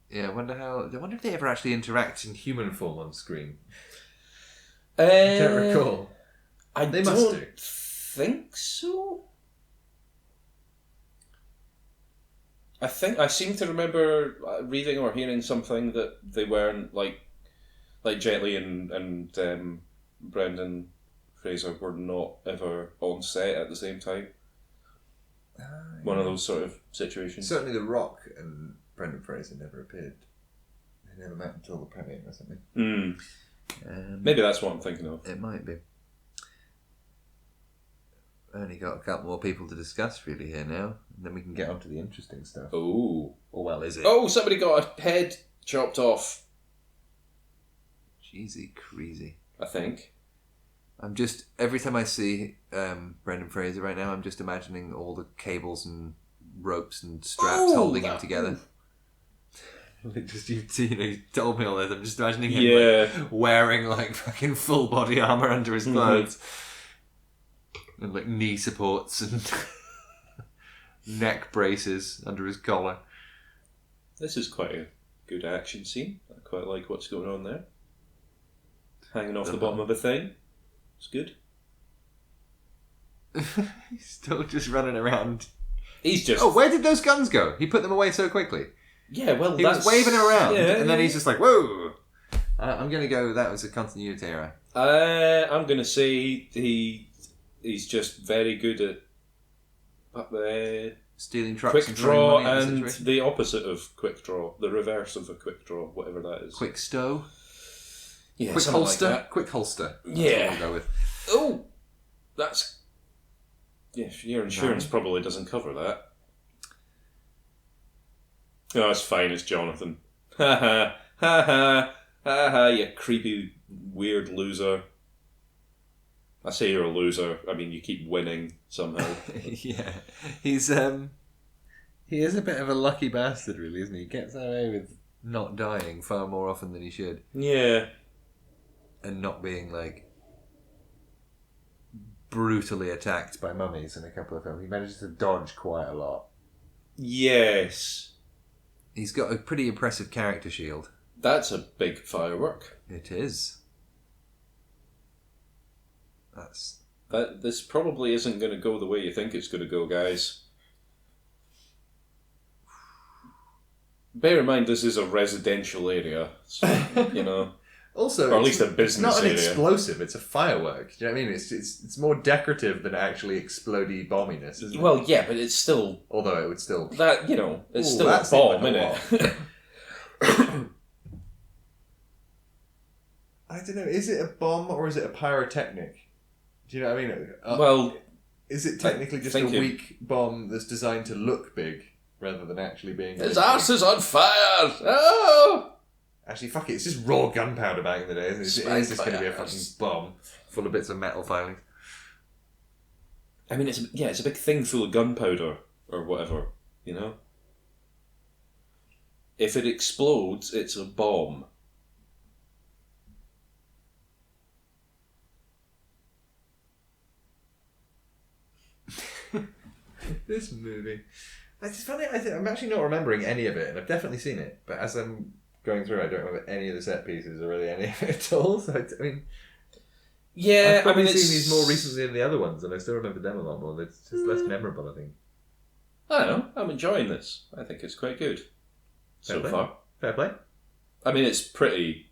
Yeah, I wonder if they ever actually interact in human form on screen. I don't recall. They must do. Think so. I seem to remember reading or hearing something that they weren't like Jet Li and Brendan Fraser were not ever on set at the same time. One of those sort of situations. Certainly The Rock and Brendan Fraser never appeared. They never met until the premiere or something. Maybe that's what I'm thinking of. It might be. Only got a couple more people to discuss really here now, and then we can get on to the interesting stuff. Oh. Or well, is it? Oh, somebody got a head chopped off. Jeezy crazy. I think. I'm just, every time I see Brendan Fraser right now, I'm just imagining all the cables and ropes and straps holding him together. Just you told me all this. I'm just imagining him wearing like fucking full body armor under his clothes, and like knee supports and neck braces under his collar. This is quite a good action scene. I quite like what's going on there. Hanging off the bottom of a thing. It's good. He's still just running around. He's just... Oh, where did those guns go? He put them away so quickly. Yeah, well, he was waving around, and then he's just like, whoa! I'm going to go, that was a continuity error. I'm going to say he's just very good at stealing trucks, quick and draw, and the opposite of quick draw, the reverse of a quick draw, whatever that is. Quick stow? Yeah, quick holster? Like quick holster. That's yeah. what we'll go with. Oh! That's... Yeah, your insurance probably doesn't cover that. Oh, it's fine, it's Jonathan. Ha ha, ha ha, ha ha, you creepy, weird loser. I say you're a loser, I mean you keep winning somehow. Yeah, he is a bit of a lucky bastard really, isn't he? He gets away with not dying far more often than he should. Yeah. And not being like brutally attacked by mummies in a couple of films. He manages to dodge quite a lot. Yes. He's got a pretty impressive character shield. That's a big firework. It is. This probably isn't going to go the way you think it's going to go, guys. Bear in mind, this is a residential area, so, you know. Also, or at least a business area. It's not an area. explosive, it's a firework. Do you know what I mean? It's more decorative than actually explodey bomminess, isn't it? Well, yeah, but it's still... Although it would still... That, you know, it's still a bomb, isn't it? I don't know. Is it a bomb or is it a pyrotechnic? Do you know what I mean? Well, is it technically just a weak bomb that's designed to look big rather than actually being... His ass is on fire! Oh! Actually, fuck it. It's just raw gunpowder back in the day. It is just going to be a fucking bomb full of bits of metal filings. I mean, it's a big thing full of gunpowder or whatever, you know? If it explodes, it's a bomb. This movie. It's funny, I'm actually not remembering any of it, and I've definitely seen it, but as I'm going through, I don't remember any of the set pieces or really any of it at all, so I mean... Yeah, I've probably seen these more recently than the other ones, and I still remember them a lot more. It's just less memorable, I think. I don't know. I'm enjoying this. I think it's quite good so far. Fair play. I mean, it's pretty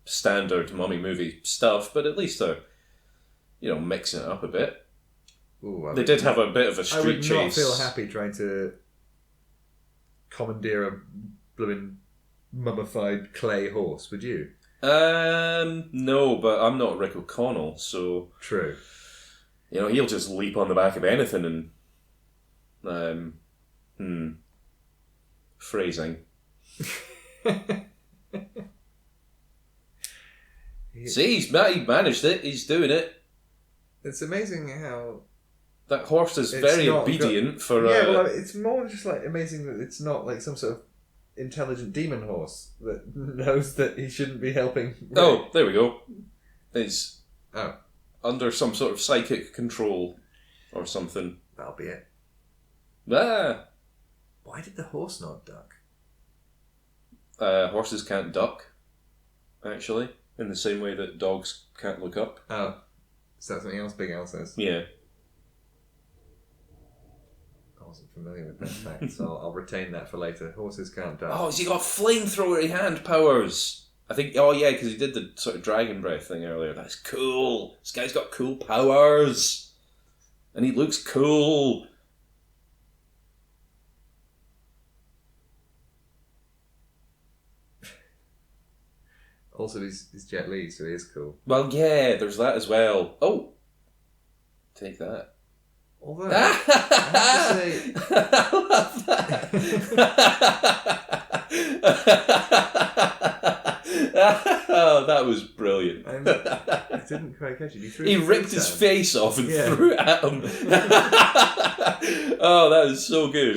standard mummy movie stuff, but at least they're, mixing it up a bit. Ooh, they did have a bit of a street chase. I would not feel happy trying to commandeer a blooming mummified clay horse, would you? No, but I'm not Rick O'Connell, so... True. He'll just leap on the back of anything and... Phrasing. See, he managed it. He's doing it. It's amazing how... That horse is very obedient for... Yeah, well, it's more just like amazing that it's not like some sort of intelligent demon horse that knows that he shouldn't be helping. Oh, there we go. He's under some sort of psychic control or something. That'll be it. Ah! Why did the horse not duck? Horses can't duck, actually, in the same way that dogs can't look up. Oh. Is that something else Big Al says? Yeah. I wasn't familiar with that fact, so I'll retain that for later. Horses can't duck. Oh, has he got flamethrower hand powers? I think, because he did the sort of dragon breath thing earlier. That's cool. This guy's got cool powers. And he looks cool. Also, he's Jet Li, so he is cool. Well, yeah, there's that as well. Oh! Take that. Although, I have to say... I love that. Oh, that was brilliant. I didn't quite catch it. He ripped his face off and threw it at him. Oh, that was so good.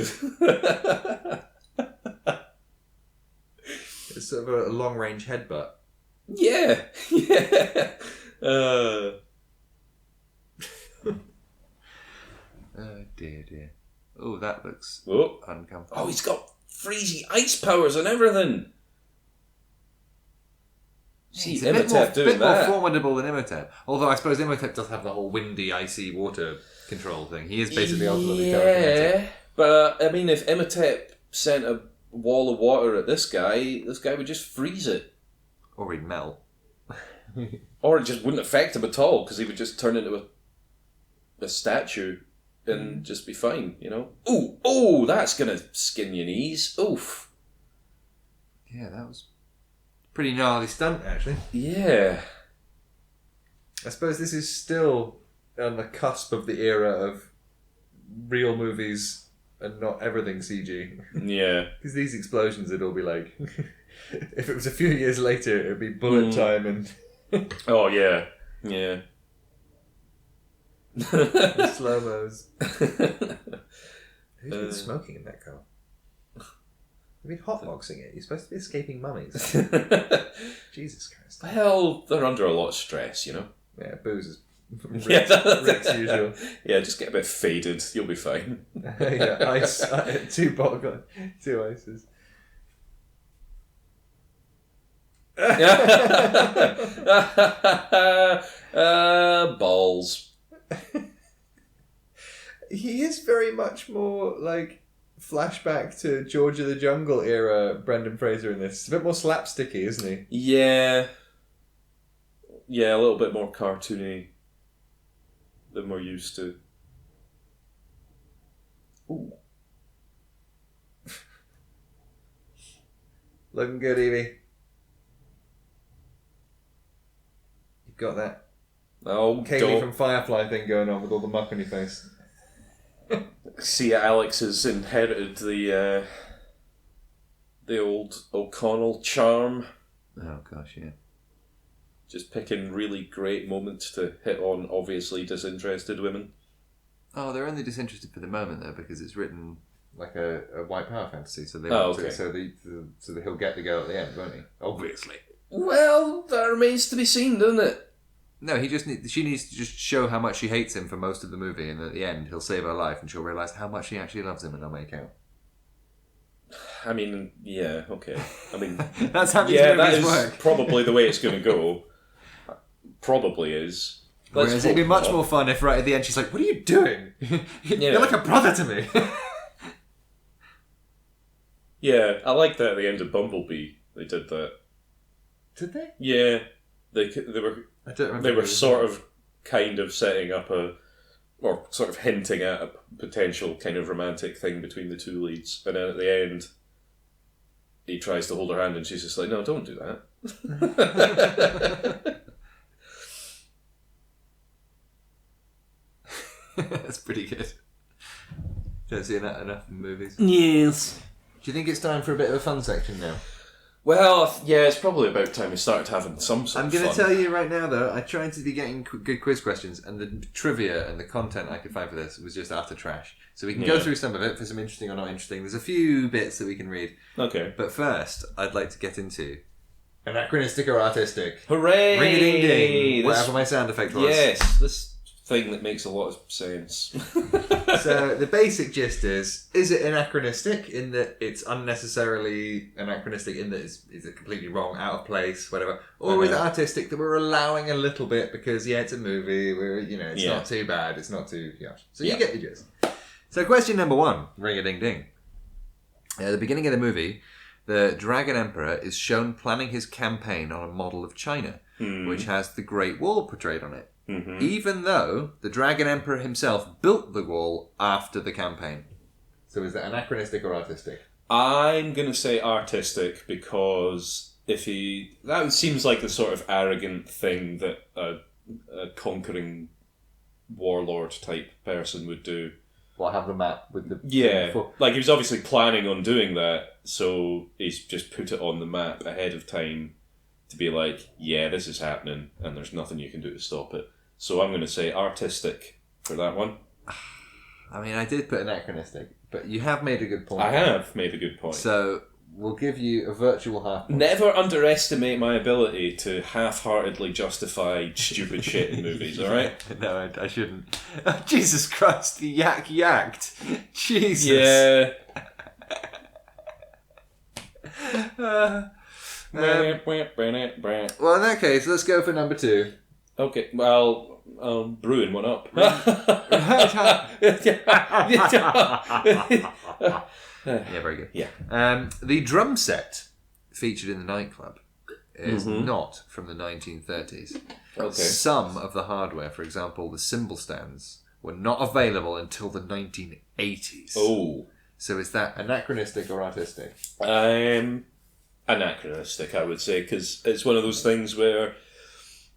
It's sort of a long-range headbutt. Yeah. Oh, dear. Oh, that looks uncomfortable. Oh, he's got freezy ice powers and everything. See, Imhotep doing that. A bit more formidable than Imhotep. Although I suppose Imhotep does have the whole windy, icy water control thing. He is basically ultimately telekinetic. But, I mean, if Imhotep sent a wall of water at this guy would just freeze it. Or he'd melt. Or it just wouldn't affect him at all, because he would just turn into a statue and just be fine, Ooh, that's going to skin your knees. Oof. Yeah, that was pretty gnarly stunt, actually. Yeah. I suppose this is still on the cusp of the era of real movies and not everything CG. Yeah. Because these explosions, it'd all be like... if it was a few years later, it would be bullet time and... Oh, yeah. Yeah. Slow-mos. Who's been smoking in that car? They've been hotboxing it. You're supposed to be escaping mummies. Jesus Christ. Well, they're under a lot of stress, Yeah, booze is Rick's usual. Yeah, just get a bit faded. You'll be fine. Yeah, ice. 2 ices. Balls. He is very much more like flashback to George of the Jungle era Brendan Fraser in this. It's a bit more slapsticky, isn't he? Yeah. Yeah, a little bit more cartoony than we're used to. Ooh. Looking good, Evie. got that Oh, Kaylee from Firefly thing going on with all the muck on your face. See, Alex has inherited the old O'Connell charm. Oh gosh, yeah. Just picking really great moments to hit on obviously disinterested women. Oh, they're only disinterested for the moment though, because it's written like a white power fantasy. So they so he'll get the girl at the end, won't he? Obviously. Well, that remains to be seen, doesn't it? No, she needs to just show how much she hates him for most of the movie, and at the end he'll save her life, and she'll realise how much she actually loves him, and they'll make out. I mean, yeah, okay. I mean, that's how these movies work. Probably the way it's going to go. Probably is. Whereas it'd be much more fun if right at the end she's like, "What are you doing? You're like a brother to me." Yeah, I like that at the end of Bumblebee. They did that. Did they? Yeah, they were. I don't remember. They were sort of, kind of setting up or sort of hinting at a potential kind of romantic thing between the two leads, and then at the end, he tries to hold her hand, and she's just like, "No, don't do that." That's pretty good. Don't see that enough in movies. Yes. Do you think it's time for a bit of a fun section now? Well, yeah, it's probably about time we started having some sort of fun. I'm going to tell you right now, though, I tried to be getting good quiz questions, and the trivia and the content I could find for this was just utter trash. So we can go through some of it for some interesting or not interesting. There's a few bits that we can read. Okay. But first, I'd like to get into anachronistic or artistic. Hooray! Ring-a-ding-ding! Whatever my sound effect was. Yes, this thing that makes a lot of sense. So the basic gist is it anachronistic in that it's unnecessarily anachronistic in that is it completely wrong, out of place, whatever, or is it artistic that we're allowing a little bit because it's a movie, it's not too bad, it's not too so you get the gist. So question number 1, ring-a-ding-ding. At the beginning of the movie, the Dragon Emperor is shown planning his campaign on a model of China, which has the Great Wall portrayed on it. Mm-hmm. Even though the Dragon Emperor himself built the wall after the campaign. So is that anachronistic or artistic? I'm going to say artistic because that seems like the sort of arrogant thing that a conquering warlord type person would do. Well, have the map with the... Yeah, like he was obviously planning on doing that, so he's just put it on the map ahead of time to be like, yeah, this is happening, and there's nothing you can do to stop it. So I'm going to say artistic for that one. I mean, I did put anachronistic, but you have made a good point. I have made a good point. So we'll give you a virtual half point. Never underestimate my ability to half-heartedly justify stupid shit in movies, alright? No, I shouldn't. Oh, Jesus Christ, the yak yacked. Jesus. Yeah. Well, in that case, let's go for number 2. Okay, well, brewing one up. Yeah, very good. Yeah. The drum set featured in the nightclub is not from the 1930s. Okay. Some of the hardware, for example, the cymbal stands, were not available until the 1980s. Oh. So is that anachronistic or artistic? Anachronistic, I would say, because it's one of those things where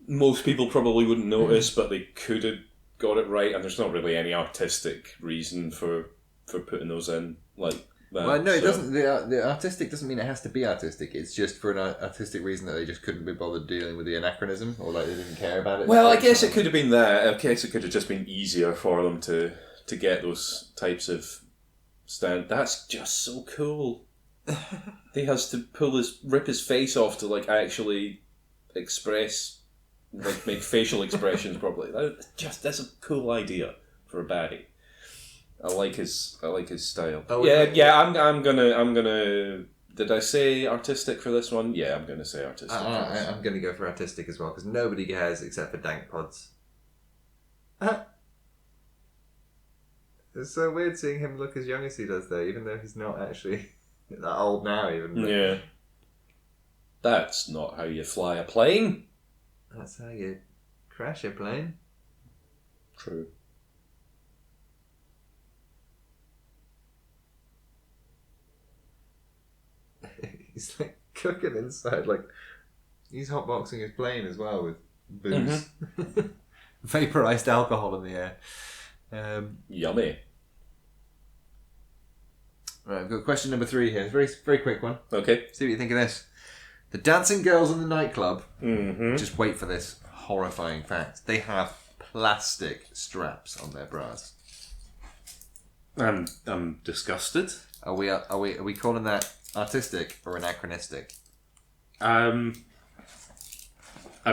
most people probably wouldn't notice, but they could have got it right, and there's not really any artistic reason for putting those in like that. Well, no, it doesn't. The artistic doesn't mean it has to be artistic. It's just for an artistic reason that they just couldn't be bothered dealing with the anachronism, or like they didn't care about it. Well, I guess it could have been that. I guess it could have just been easier for them to get those types of stand. That's just so cool. He has to rip his face off to like actually express. Like make facial expressions properly. That's a cool idea for a baddie. I like his style. Oh, yeah. I'm gonna. Did I say artistic for this one? Yeah, I'm gonna say artistic. I'm gonna go for artistic as well because nobody cares except for dank pods. It's so weird seeing him look as young as he does, though, even though he's not actually that old now. Even yeah. That's not how you fly a plane. That's how you crash a plane. True. He's like cooking inside, like he's hotboxing his plane as well with booze. Vaporized alcohol in the air. Yummy. Right, I've got question number 3 here. It's a very, very quick one. Okay. See what you think of this. The dancing girls in the nightclub, Mm-hmm. just wait for this horrifying fact, they have plastic straps on their bras. I'm disgusted. Are we calling that artistic or anachronistic? I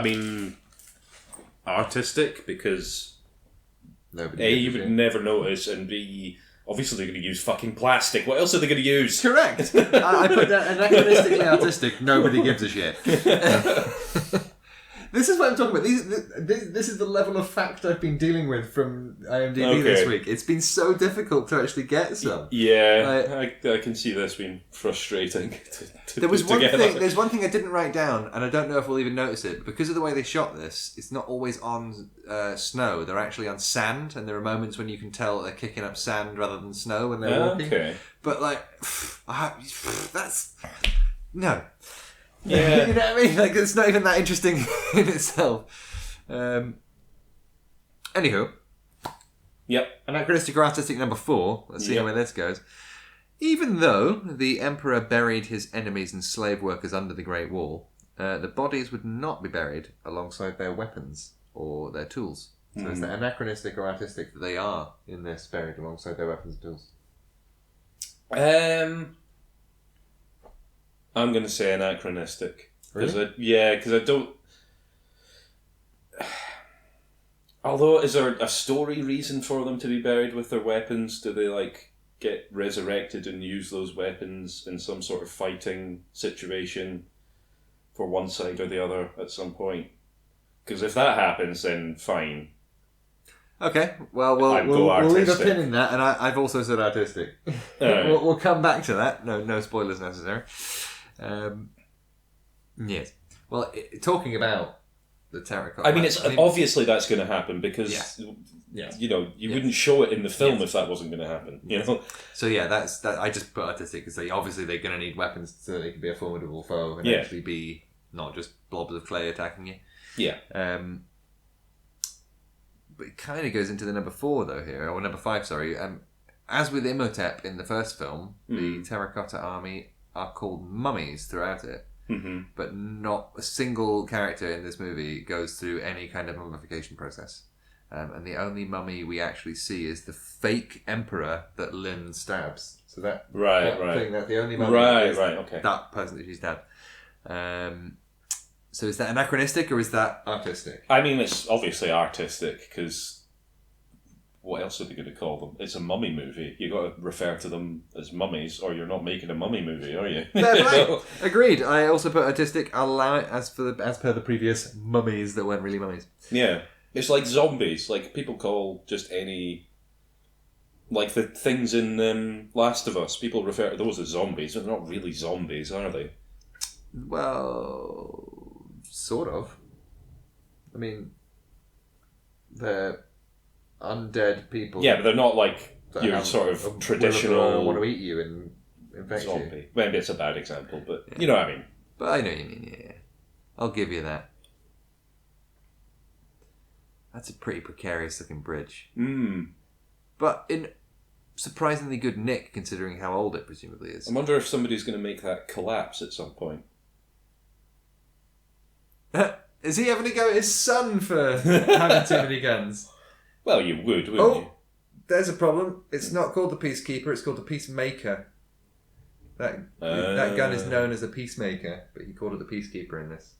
mean, artistic, because Nobody. A, you would never notice, and B, obviously they're going to use fucking plastic. What else are they going to use? Correct. I put that anachronistically artistic. Nobody gives a shit. This is what I'm talking about. This is the level of fact I've been dealing with from IMDb this week. It's been so difficult to actually get some. Yeah, I can see this being frustrating. There's one thing I didn't write down, and I don't know if we'll even notice it. But because of the way they shot this, it's not always on snow. They're actually on sand, and there are moments when you can tell they're kicking up sand rather than snow when they're walking. Okay. But that's no. Yeah. You know what I mean? Like, it's not even that interesting in itself. Anywho. Yep. Anachronistic or artistic number 4. Let's see where this goes. Even though the emperor buried his enemies and slave workers under the Great Wall, the bodies would not be buried alongside their weapons or their tools. So is that anachronistic or artistic that they are in this buried alongside their weapons and tools? I'm going to say anachronistic. Really? Because I don't... Although, is there a story reason for them to be buried with their weapons? Do they, get resurrected and use those weapons in some sort of fighting situation for one side or the other at some point? Because if that happens, then fine. Okay, well, we'll leave a pin in that, and I've also said artistic. We'll come back to that. No spoilers necessary. Yes. Well, talking about the terracotta... I mean, obviously that's going to happen, because you wouldn't show it in the film if that wasn't going to happen. You know. So that. I just put artistic because obviously they're going to need weapons so they can be a formidable foe and actually be not just blobs of clay attacking you. Yeah. But it kind of goes into the number 4 though here, or number 5, sorry. As with Imhotep in the first film, the terracotta army are called mummies throughout it, but not a single character in this movie goes through any kind of mummification process. And the only mummy we actually see is the fake emperor that Lynn stabs. So that thing, that the only mummy is that person that she stabbed. So is that anachronistic or is that artistic? I mean, it's obviously artistic, because what else are they going to call them? It's a mummy movie. You got to refer to them as mummies, or you're not making a mummy movie, are you? Fair play. Agreed. I also put artistic. I'll allow it as per the previous mummies that weren't really mummies. Yeah, it's like zombies. Like, people call just any, like the things in Last of Us. People refer to those as zombies, but they're not really zombies, are they? Well, sort of. I mean, they're undead people. Yeah, but they're not like your sort of traditional... want to eat you and infect zombie. you. Maybe it's a bad example, but you know what I mean. But I know what you mean, yeah. I'll give you that. That's a pretty precarious looking bridge. But in surprisingly good nick, considering how old it presumably is. I wonder if somebody's going to make that collapse at some point. Is he having to go at his son for having too many guns? Well, you would, wouldn't you? There's a problem. It's not called the Peacekeeper, it's called the Peacemaker. That gun is known as the Peacemaker, but he called it the Peacekeeper in this.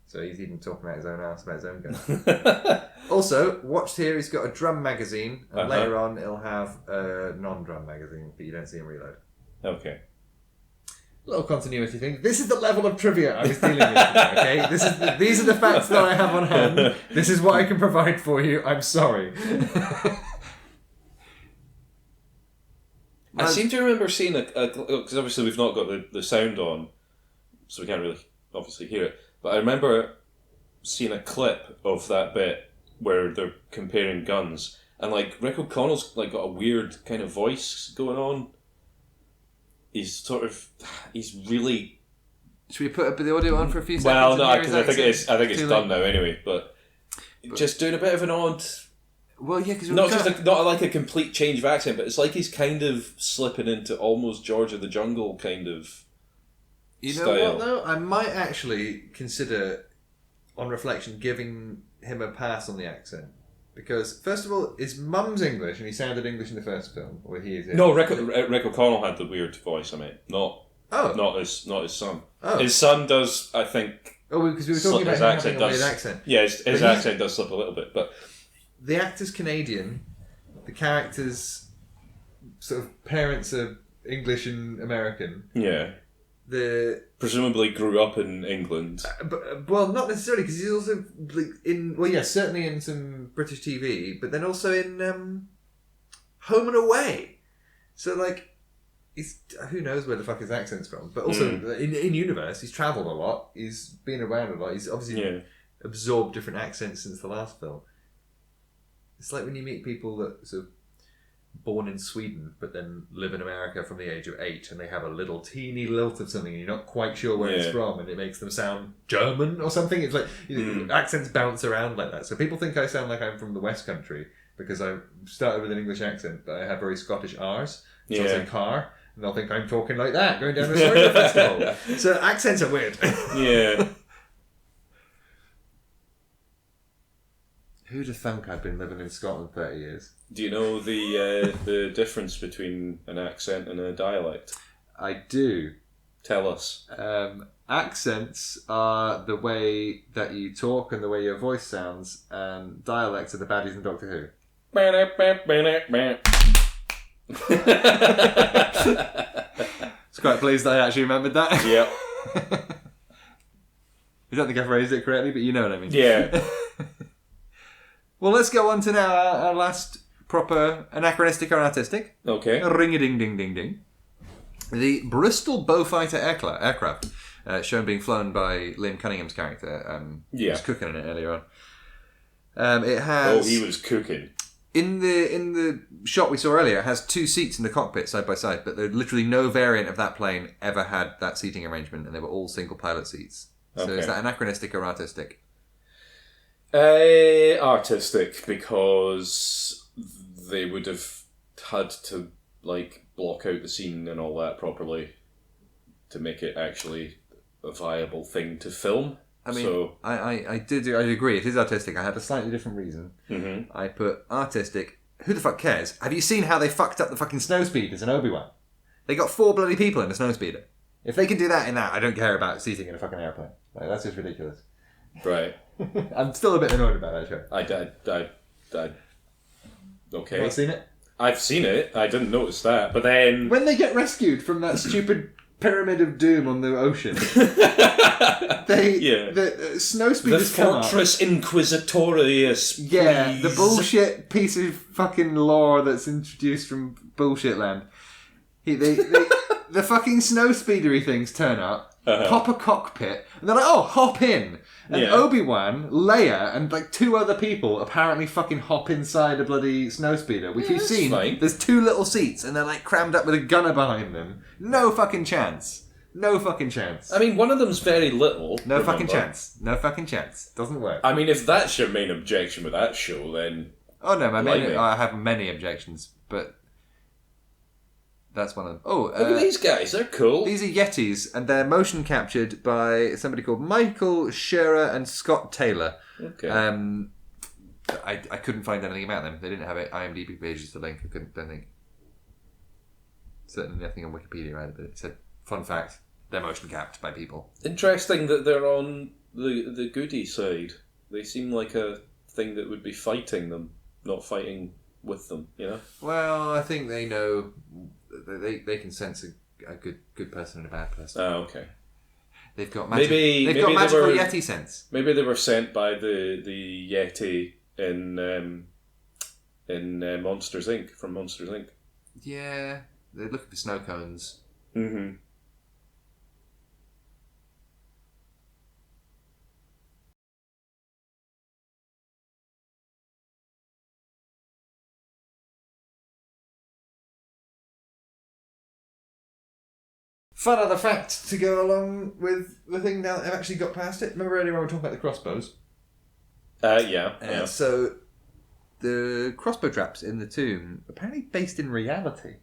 So he's even talking about his own ass about his own gun. Also, watched here, he's got a drum magazine, and later on it'll have a non-drum magazine, but you don't see him reload. Okay. Little continuity thing. This is the level of trivia I was dealing with today, okay? These are the facts that I have on hand. This is what I can provide for you. I'm sorry. I seem to remember seeing because obviously we've not got the sound on, so we can't really obviously hear it, but I remember seeing a clip of that bit where they're comparing guns, and like Rick O'Connell's like got a weird kind of voice going on. He's really... Should we put the audio on for a few seconds? Well, no, because I think it's done now anyway. But just doing a bit of an odd. Well, yeah, because not like a complete change of accent, but it's like he's kind of slipping into almost George of the Jungle kind of. You know style. what though? I might actually consider, on reflection, giving him a pass on the accent. Because, first of all, his mum's English, and he sounded English in the first film, or he is. No, Rick O'Connell had the weird voice. I mean, not his son. Oh. His son does, I think. Oh, because we were talking about his accent. His accent. Yeah, his accent does slip a little bit, but the actor's Canadian. The character's sort of parents are English and American. Yeah. Presumably grew up in England. But not necessarily, because he's also certainly in some British TV, but then also in Home and Away. So he's who knows where the fuck his accent's from. But also in universe, he's travelled a lot. He's been around a lot. He's obviously absorbed different accents since the last film. It's like when you meet people that sort of born in Sweden but then live in America from the age of 8 and they have a little teeny lilt of something and you're not quite sure where it's from and it makes them sound German or something. It's like accents bounce around like that. So people think I sound like I'm from the West Country because I started with an English accent but I have very Scottish R's. So I'll say car and they'll think I'm talking like that going down a Slinger festival. So accents are weird. Yeah. Who'd have thunk I'd been living in Scotland 30 years? Do you know the difference between an accent and a dialect? I do. Tell us. Accents are the way that you talk and the way your voice sounds, and dialects are the baddies in Doctor Who. It's quite pleased that I actually remembered that. Yep. I don't think I've phrased it correctly, but you know what I mean. Yeah. Well, let's go on to now our last proper anachronistic or artistic. Okay. Ring-a-ding-ding-ding-ding. The Bristol Beaufighter aircraft, shown being flown by Liam Cunningham's character. He was cooking in it earlier on. It has. Oh, he was cooking. In the shot we saw earlier, it has 2 seats in the cockpit side by side, but literally no variant of that plane ever had that seating arrangement, and they were all single pilot seats. So is that anachronistic or artistic? Artistic, because they would have had to block out the scene and all that properly to make it actually a viable thing to film. I mean, I agree. It is artistic. I had a slightly different reason. Mm-hmm. I put artistic. Who the fuck cares? Have you seen how they fucked up the fucking snowspeeders in Obi-Wan? They got 4 bloody people in a snowspeeder. If they can do that in that, I don't care about seating in a fucking airplane. That's just ridiculous. Right. I'm still a bit annoyed about that show. Okay. You not seen it? I've seen it. I didn't notice that. But then... When they get rescued from that stupid pyramid of doom on the ocean, the snowspeeders come up. The Fortress Inquisitorius, yeah, the bullshit piece of fucking lore that's introduced from bullshit land. The fucking snowspeedery things turn up, pop a cockpit, and they're like, oh, hop in. And Obi-Wan, Leia, and 2 other people apparently fucking hop inside a bloody snowspeeder, which we've seen. Fine. There's 2 little seats, and they're crammed up with a gunner behind them. No fucking chance. No fucking chance. I mean, one of them's very little. No fucking chance. No fucking chance. Doesn't work. I mean, if that's your main objection with that show, then... Oh, no, I have many objections, but... That's one of them. Oh, look at these guys. They're cool. These are Yetis, and they're motion captured by somebody called Michael Shearer and Scott Taylor. Okay. I couldn't find anything about them. They didn't have IMDb pages to link. Don't think. Certainly nothing on Wikipedia either, but it said, fun fact, they're motion capped by people. Interesting that they're on the goodie side. They seem like a thing that would be fighting them, not fighting with them, you know? Well, I think they know... They can sense a good person and a bad person. Oh, okay. They've got magical Yeti sense. Maybe they were sent by the Yeti in Monsters Inc. from Monsters Inc. Yeah, they're looking for snow cones. Mm-hmm. Fun other fact to go along with the thing now that I've actually got past it. Remember earlier when we were talking about the crossbows? Yeah. So the crossbow traps in the tomb apparently based in reality.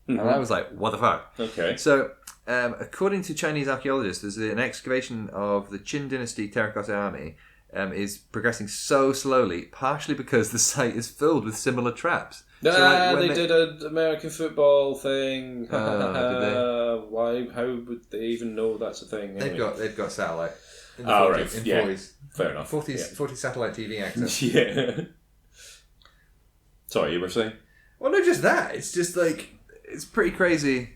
Mm-hmm. And I was like, what the fuck? Okay. So, according to Chinese archaeologists, there's an excavation of the Qin Dynasty terracotta army is progressing so slowly, partially because the site is filled with similar traps. They did an American football thing. Did they? Why? How would they even know that's a thing? Anyway. They've got satellite. In the 40s. Fair enough. 40 satellite TV access. Yeah. Sorry, you were saying? Well, not just that. It's just like it's pretty crazy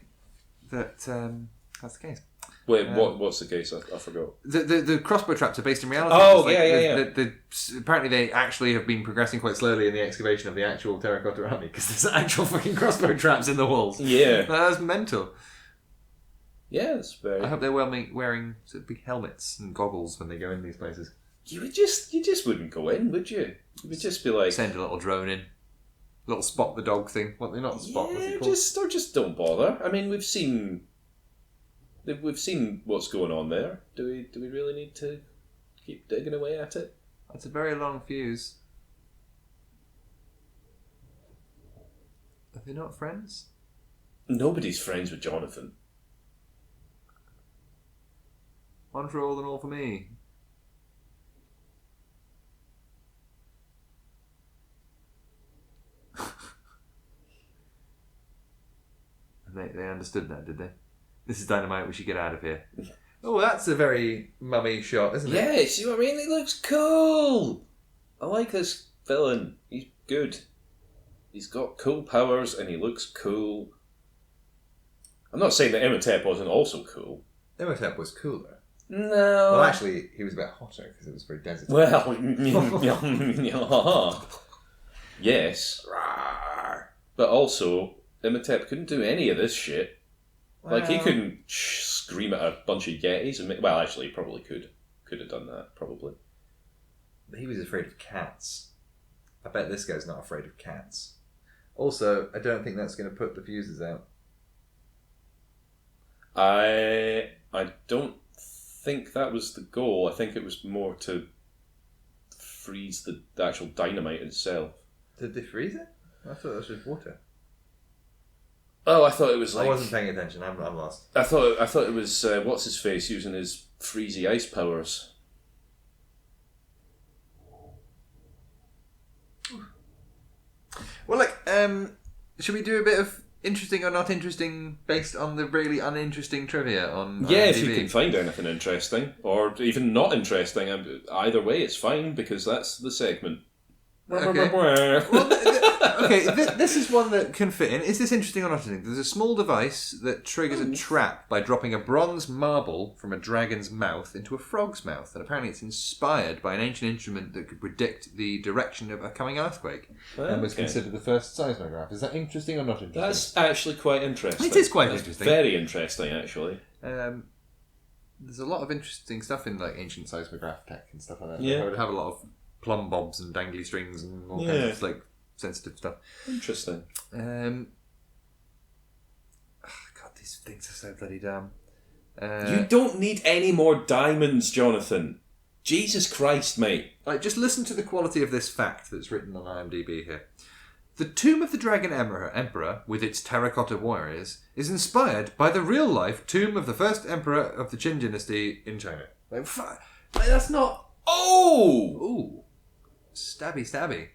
that that's the case. Wait, what's the case? I forgot. The crossbow traps are based in reality. Oh, yeah. Apparently, they actually have been progressing quite slowly in the excavation of the actual terracotta army because there's actual fucking crossbow traps in the walls. Yeah, that's mental. Yeah, it's very. I hope they're wearing sort of big helmets and goggles when they go in these places. You just wouldn't go in, would you? You would just be like send a little drone in, little spot the dog thing. What they're not spot. Yeah, what's it called? just don't bother. I mean, we've seen what's going on there. Do we really need to keep digging away at it? That's a very long fuse. Are they not friends? Nobody's friends with Jonathan. One for all and all for me. And they understood that, did they? This is dynamite, we should get out of here. Oh, that's a very mummy shot, isn't it? Yeah, see what I mean? It looks cool! I like this villain. He's good. He's got cool powers and he looks cool. I'm not saying that Imhotep wasn't also cool. Imhotep was cooler. No. Well, actually, he was a bit hotter because it was very desert. Well, yes. But also, Imhotep couldn't do any of this shit. Well, like, he couldn't scream at a bunch of Yetis. Well, actually, he probably could. Could have done that, probably. But he was afraid of cats. I bet this guy's not afraid of cats. Also, I don't think that's going to put the fuses out. I don't think that was the goal. I think it was more to freeze the actual dynamite itself. Did they freeze it? I thought it was just water. Oh, I thought it was like... I wasn't paying attention. I'm lost. I thought it was what's his face using his freezy ice powers. Well, should we do a bit of interesting or not interesting based on the really uninteresting trivia on Yeah, IMDb? if you can find anything interesting or even not interesting, either way it's fine because that's the segment. Okay. Well, okay, this is one that can fit in. Is this interesting or not interesting? There's a small device that triggers a trap by dropping a bronze marble from a dragon's mouth into a frog's mouth. And apparently it's inspired by an ancient instrument that could predict the direction of a coming earthquake. And was considered the first seismograph. Is that interesting or not interesting? That's actually quite interesting. It is quite interesting. Very interesting, actually. There's a lot of interesting stuff in like ancient seismograph tech and stuff like that. Yeah. I would have a lot of plumb bobs and dangly strings and all kinds of like sensitive stuff. Interesting. God, these things are so bloody dumb. You don't need any more diamonds, Jonathan. Jesus Christ, mate. Like, just listen to the quality of this fact that's written on IMDb here. The Tomb of the Dragon Emperor, with its terracotta warriors, is inspired by the real-life tomb of the first emperor of the Qin dynasty in China. Like that's not... Oh! Ooh. Stabby.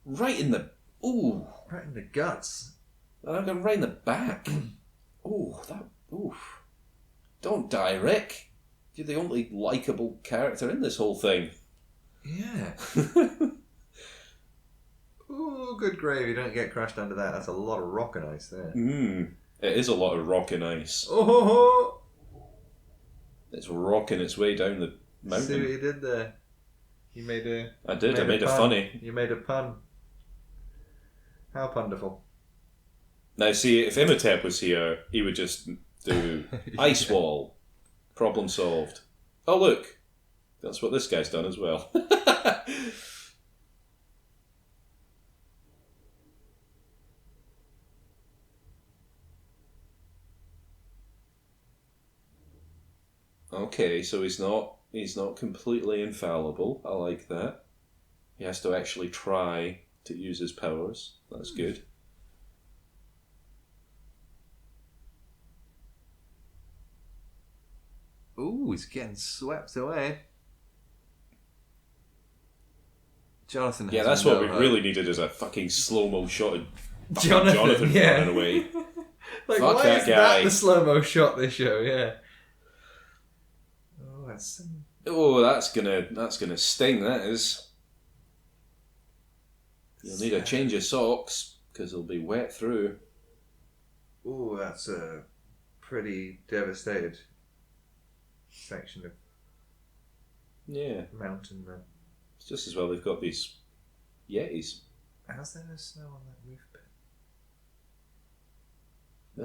Right in the... Ooh. Right in the guts. I'm right in the back. Ooh, that... Oof. Don't die, Rick. You're the only likeable character in this whole thing. Yeah. Ooh, good gravy. Don't get crashed under that. That's a lot of rock and ice there. It is a lot of rock and ice. Oh ho ho! It's rocking its way down the mountain. See what you did there? You made a... I did. I made a funny. You made a pun. How wonderful. Now, see, if Imhotep was here, he would just do ice wall. Problem solved. Oh, look. That's what this guy's done as well. Okay, so he's not completely infallible. I like that. He has to actually try to use his powers. That's good. Ooh, he's getting swept away. Jonathan. Yeah, that's what we really needed is a fucking slow-mo shot of Jonathan running away. Like, fuck why that is guy. that the slow-mo shot this show? Yeah. Oh, that's... Oh, that's gonna sting, that is. You'll need a change of socks, because they'll be wet through. Oh, that's a pretty devastated section of mountain then. It's just as well they've got these Yetis. How's there no snow on that roof bit?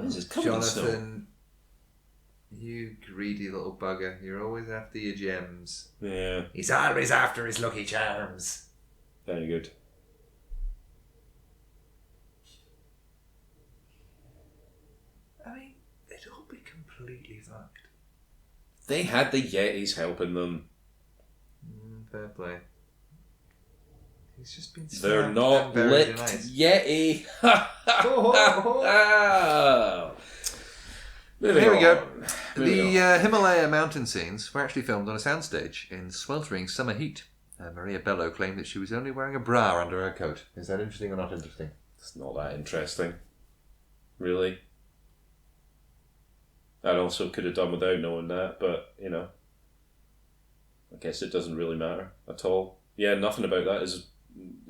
This is covered in snow. Jonathan, you greedy little bugger. You're always after your gems. Yeah. He's always after his Lucky Charms. Very good. I mean, they'd all be completely fucked. They had the Yetis helping them. Fair play. He's just been They're not licked Yeti. Here we go. The Himalaya mountain scenes were actually filmed on a soundstage in sweltering summer heat. Maria Bello claimed that she was only wearing a bra under her coat. Is that interesting or not interesting? It's not that interesting. Really. I also could have done without knowing that, but, you know. I guess it doesn't really matter at all. Yeah, nothing about that is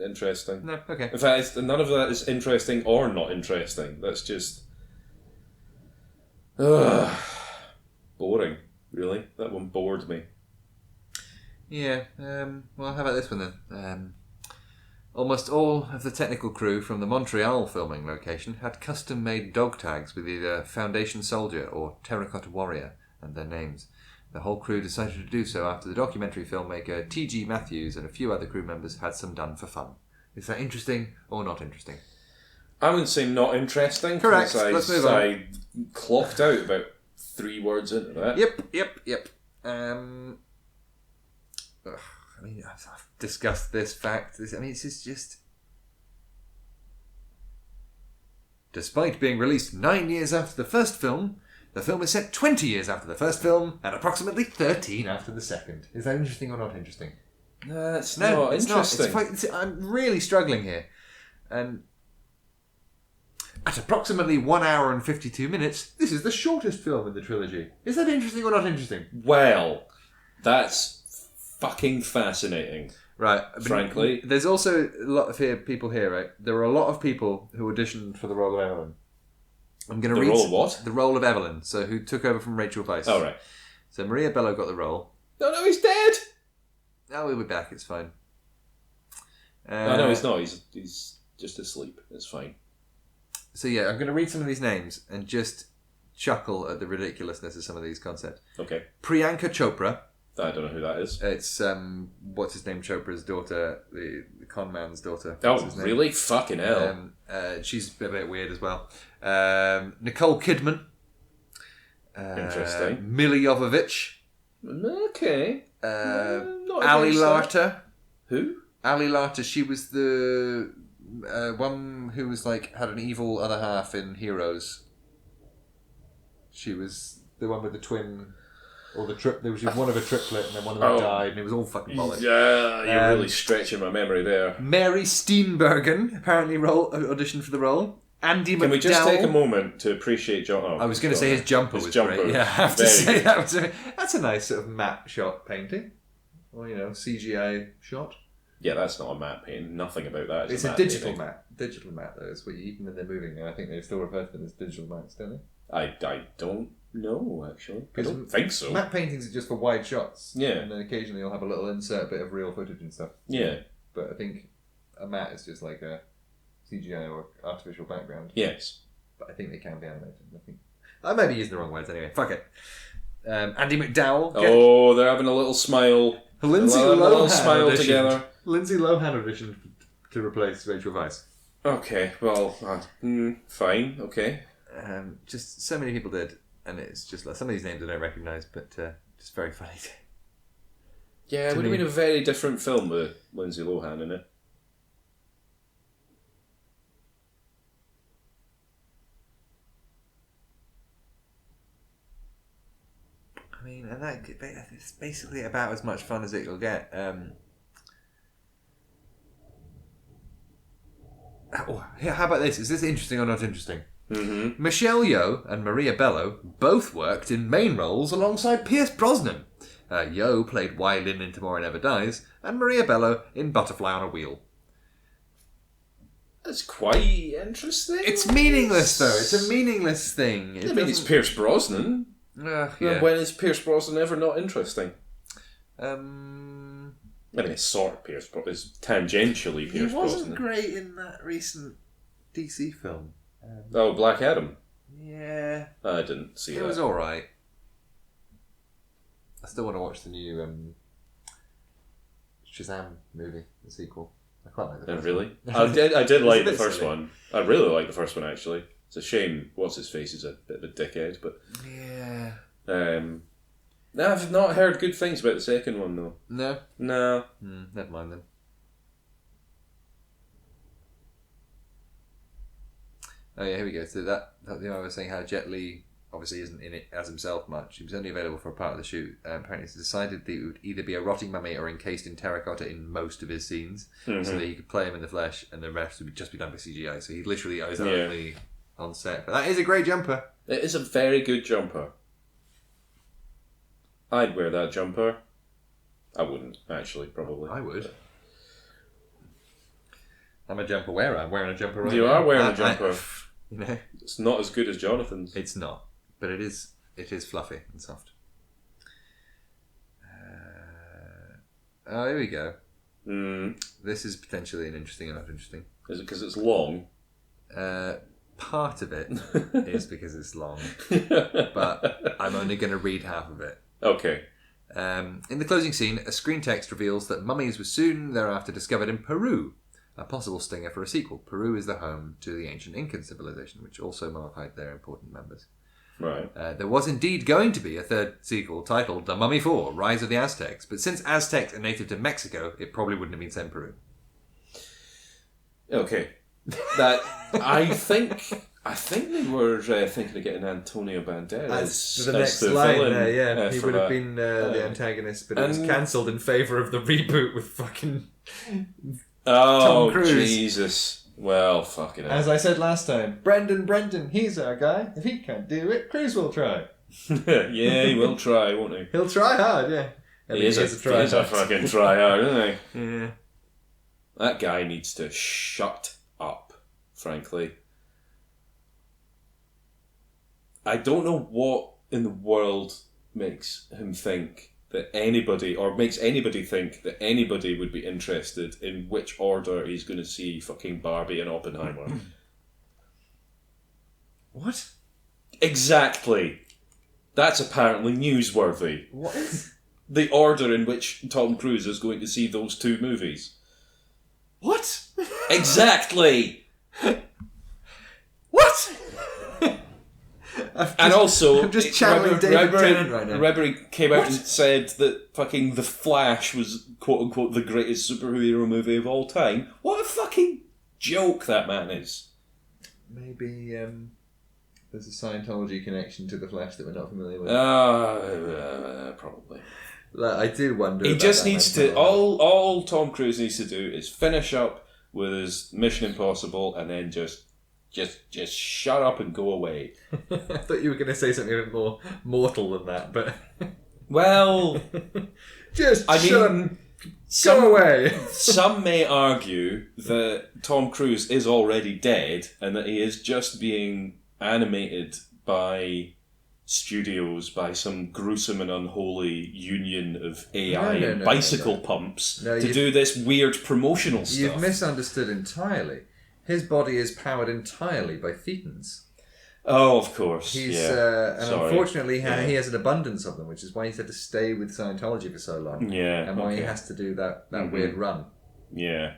interesting. No, okay. In fact, none of that is interesting or not interesting. That's just... boring, really. That one bored me. Yeah, well, how about this one then? Almost all of the technical crew from the Montreal filming location had custom-made dog tags with either Foundation Soldier or Terracotta Warrior and their names. The whole crew decided to do so after the documentary filmmaker T.G. Matthews and a few other crew members had some done for fun. Is that interesting or not interesting? I wouldn't say not interesting. Correct. Let's move on. I clocked out about 3 words into that. Yep. I mean, I've discussed this fact. This is just... Despite being released 9 years after the first film, the film is set 20 years after the first film and approximately 13 after the second. Is that interesting or not interesting? It's No, it's interesting. not. I'm really struggling here. And at approximately 1 hour and 52 minutes, this is the shortest film in the trilogy. Is that interesting or not interesting? Well, that's fucking fascinating. Right. Frankly. There's also a lot of people here, right? There were a lot of people who auditioned for the role of Evelyn. I'm going to read... The role of what? The role of Evelyn, so who took over from Rachel Weisz. Oh, right. So Maria Bello got the role. No, he's dead! Oh, we'll be back, it's fine. No, he's not. He's just asleep. It's fine. So yeah, I'm going to read some of these names and just chuckle at the ridiculousness of some of these concepts. Okay. Priyanka Chopra. I don't know who that is. It's, what's his name, Chopra's daughter, the con man's daughter. Oh, really? Fucking hell. She's a bit weird as well. Nicole Kidman. Interesting. Mila Jovovich. Okay. Ali Larter. Who? Ali Larter. She was the one who was like had an evil other half in Heroes. She was the one with the twin, or the trip. There was one of a triplet, and then one of them died, and it was all fucking bollocks. Yeah, you're really stretching my memory there. Mary Steenburgen apparently auditioned for the role. Andy McDowell. Can we just take a moment to appreciate John? Oh, I was going to say his jumper was great. Yeah, I have to say that's a nice sort of matte shot painting, or CGI shot. Yeah, that's not a matte painting. Nothing about that. It's a digital matte. Digital matte, though, is what even when they're moving. I think they still refer to them as digital mattes, don't they? I don't know, actually. I don't think so. Matte paintings are just for wide shots. Yeah. And then occasionally you'll have a little insert bit of real footage and stuff. Yeah. But I think a matte is just like a CGI or artificial background. Yes. But I think they can be animated. I may be using the wrong words anyway. Fuck it. Andy McDowell. Oh, they're having a little smile. Lindsay Lohan. A little smile together. Lindsay Lohan auditioned to replace Rachel Weisz. Okay, well, fine, okay. Just so many people did, and it's just like some of these names I don't recognise, but Just very funny. Yeah, it would have been a very different film with Lindsay Lohan in it. I mean, and it's basically about as much fun as it'll get. How about this? Is this interesting or not interesting? Mm-hmm. Michelle Yeoh and Maria Bello both worked in main roles alongside Pierce Brosnan. Yeoh played Wai Lin in Tomorrow Never Dies, and Maria Bello in Butterfly on a Wheel. That's quite interesting. It's meaningless, though. It's a meaningless thing. It's Pierce Brosnan. Yeah. When is Pierce Brosnan ever not interesting? I mean, it's sort of Pierce Brosnan. It's tangentially Pierce Brosnan. He wasn't great in that recent DC film. Black Adam? Yeah. I didn't see that. It was alright. I still want to watch the new Shazam movie, the sequel. I quite like the first really? one. I did like the first one. I really like the first one, actually. It's a shame what's-his-face is a bit of a dickhead, but... Yeah. I've not heard good things about the second one, though. No? No. Never mind, then. Oh, yeah, here we go. So that I was saying how Jet Li obviously isn't in it as himself much. He was only available for a part of the shoot. Apparently it's decided that it would either be a rotting mummy or encased in terracotta in most of his scenes, so that he could play him in the flesh, and the rest would just be done by CGI. So he literally is only on set. But that is a great jumper. It is a very good jumper. I'd wear that jumper. I wouldn't, actually, probably. I would. I'm a jumper wearer. I'm wearing a jumper right now. You are wearing a jumper. You know, it's not as good as Jonathan's. It's not, but it is fluffy and soft. Here we go. This is potentially an interesting and not interesting. Is it because it's long? Part of it is because it's long, but I'm only going to read half of it. Okay. In the closing scene, a screen text reveals that mummies were soon thereafter discovered in Peru, a possible stinger for a sequel. Peru is the home to the ancient Incan civilization, which also mummified their important members. Right. There was indeed going to be a third sequel titled The Mummy 4, Rise of the Aztecs, but since Aztecs are native to Mexico, it probably wouldn't have been set in Peru. Okay. I think they were thinking of getting Antonio Banderas as the next line villain, there, he would have been the antagonist, but it was cancelled in favour of the reboot with fucking Tom Cruise. Jesus. Well, fucking hell. As I said last time, Brendan, he's our guy. If he can't do it, Cruise will try. Yeah, he will try, won't he? He'll try hard, yeah. He is a fucking try hard, isn't he? Yeah. That guy needs to shut up, frankly. I don't know what in the world makes him think that anybody, or makes anybody think that anybody would be interested in which order he's going to see fucking Barbie and Oppenheimer. What? Exactly. That's apparently newsworthy. What is? The order in which Tom Cruise is going to see those two movies. What? Exactly! What? And also, I'm just channeling David Tennant right now. Remember he came out and said that fucking The Flash was quote unquote the greatest superhero movie of all time. What a fucking joke that man is. Maybe there's a Scientology connection to The Flash that we're not familiar with. Probably. I do wonder. He just needs to. All Tom Cruise needs to do is finish up with his Mission Impossible, and then just shut up and go away. I thought you were going to say something a bit more mortal than that, but well, shut up and go away. Some may argue that Tom Cruise is already dead, and that he is just being animated by studios, by some gruesome and unholy union of AI and bicycle pumps to do this weird promotional stuff. You've misunderstood entirely. His body is powered entirely by thetans. Oh, of course. Unfortunately, he has an abundance of them, which is why he's had to stay with Scientology for so long. Yeah. And why he has to do that weird run. Yeah.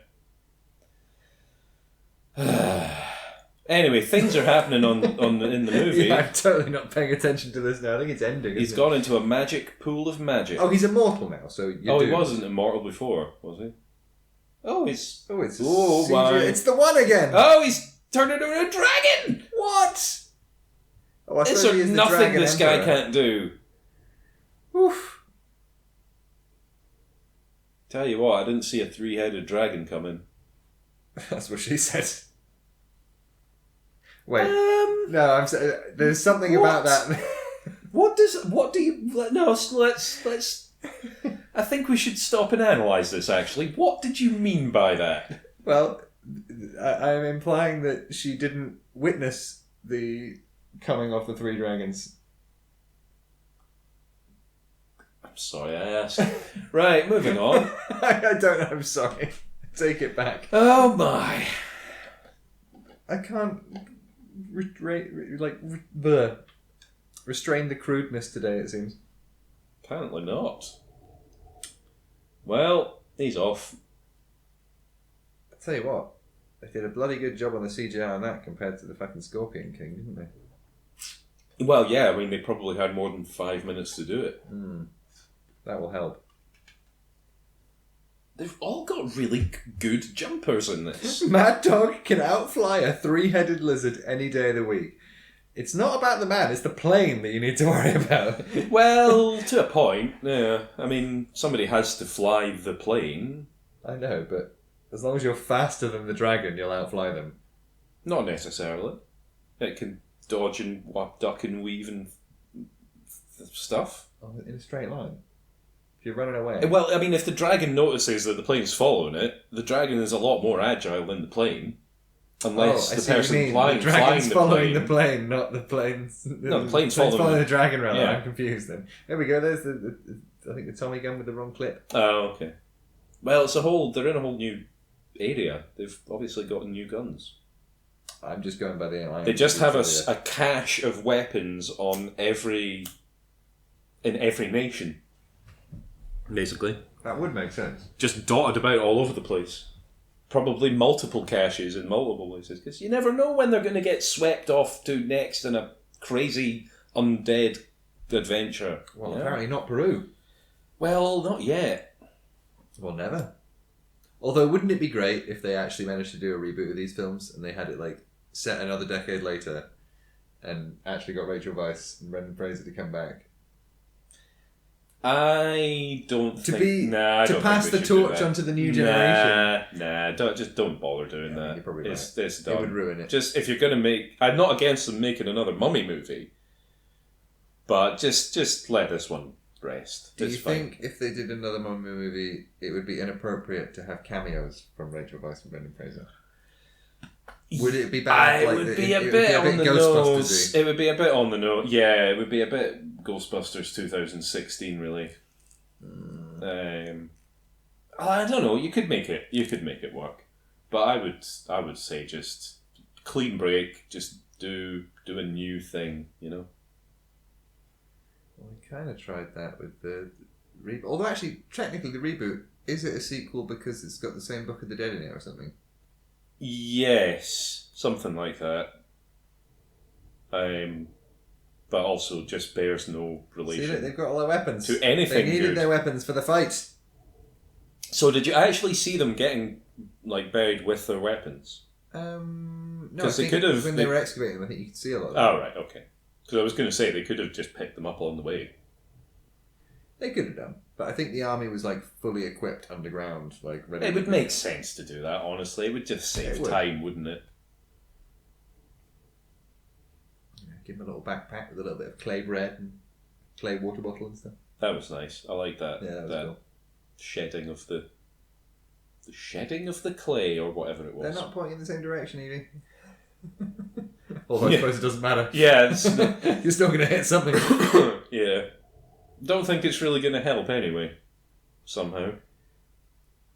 Anyway, things are happening in the movie. Yeah, I'm totally not paying attention to this now. I think it's ending. He's gone into a magic pool of magic. Oh, he's immortal now. So he wasn't immortal before, was he? Oh, he's. Oh, it's. Why? It's the one again. Oh, he's turned into a dragon. What? Oh, I Is suppose there he is nothing the this Dragon guy Emperor. can't do? Oof. Tell you what, I didn't see a 3-headed dragon coming. That's what she said. Wait. No, I'm saying there's something about that. What do you... No, let's... I think we should stop and analyse this, actually. What did you mean by that? Well, I'm implying that she didn't witness the coming of the 3 dragons. I'm sorry I asked. Right, moving on. I don't know, I'm sorry. Take it back. Oh my. I can't restrain the crudeness today, it seems. Apparently not. Well, he's off. I tell you what, they did a bloody good job on the CGI on that compared to the fucking Scorpion King, didn't they? Well, yeah, I mean, they probably had more than 5 minutes to do it. That will help. They've all got really good jumpers in this. Mad Dog can outfly a 3-headed lizard any day of the week. It's not about the man, it's the plane that you need to worry about. Well, to a point, yeah. I mean, somebody has to fly the plane. I know, but as long as you're faster than the dragon, you'll outfly them. Not necessarily. It can dodge and duck and weave and stuff. Oh, in a straight line. If you're running away. Well, I mean, if the dragon notices that the plane's following it, the dragon is a lot more agile than the plane. Unless the person flying following the plane, not the plane's... No, the plane's following the dragon rather. Yeah. I'm confused then. There we go, there's I think the Tommy gun with the wrong clip. Oh, okay. Well, they're in a whole new area. They've obviously got new guns. I'm just going by the... They just have a cache of weapons in every nation. Basically. That would make sense. Just dotted about all over the place. Probably multiple caches in multiple places. Because you never know when they're going to get swept off to next in a crazy undead adventure. Well, apparently not Peru. Well, not yet. Well, never. Although, wouldn't it be great if they actually managed to do a reboot of these films and they had it set another decade later and actually got Rachel Weisz and Brendan Fraser to come back? I don't think... To pass the torch onto the new generation. Don't bother doing that. You're probably right. It's done. It would ruin it. Just, if you're going to make... I'm not against them making another Mummy movie, but just let this one rest. Do you think if they did another Mummy movie, it would be inappropriate to have cameos from Rachel Weisz and Brendan Fraser? Would it be bad? It would be a bit on the nose. It would be a bit on the nose. Yeah, it would be a bit Ghostbusters 2016, really. I don't know. You could make it work, but I would say just clean break. Just do a new thing. You know. Well, we kind of tried that with the reboot. Although actually, technically, the reboot, is it a sequel because it's got the same Book of the Dead in it or something? Yes, something like that. But also just bears no relation. See, they've got all their weapons to anything. They needed good. Their weapons for the fight. So did you actually see them getting buried with their weapons? No, because they could have when they were excavating them. I think you could see a lot of them. Oh right, okay. Because I was going to say they could have just picked them up along the way. They could have done, but I think the army was fully equipped underground, ready. It would make sense to do that. Honestly, it would just save time, wouldn't it? Yeah, give them a little backpack with a little bit of clay bread and clay water bottle and stuff. That was nice. I like that. Yeah, that was cool. Shedding of the shedding of the clay or whatever it was. They're not pointing in the same direction, Evie. Although I suppose it doesn't matter. Yeah, you're still going to hit something. Yeah. Don't think it's really going to help anyway. Somehow.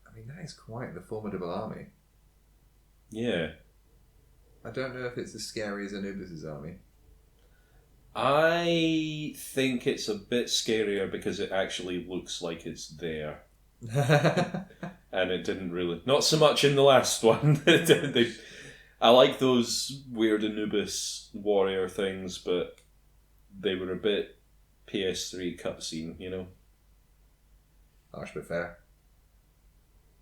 I mean, that is quite the formidable army. Yeah. I don't know if it's as scary as Anubis' army. I think it's a bit scarier because it actually looks like it's there. And it didn't really... Not so much in the last one. I like those weird Anubis warrior things, but they were a bit PS3 cutscene, you know? Harsh but fair.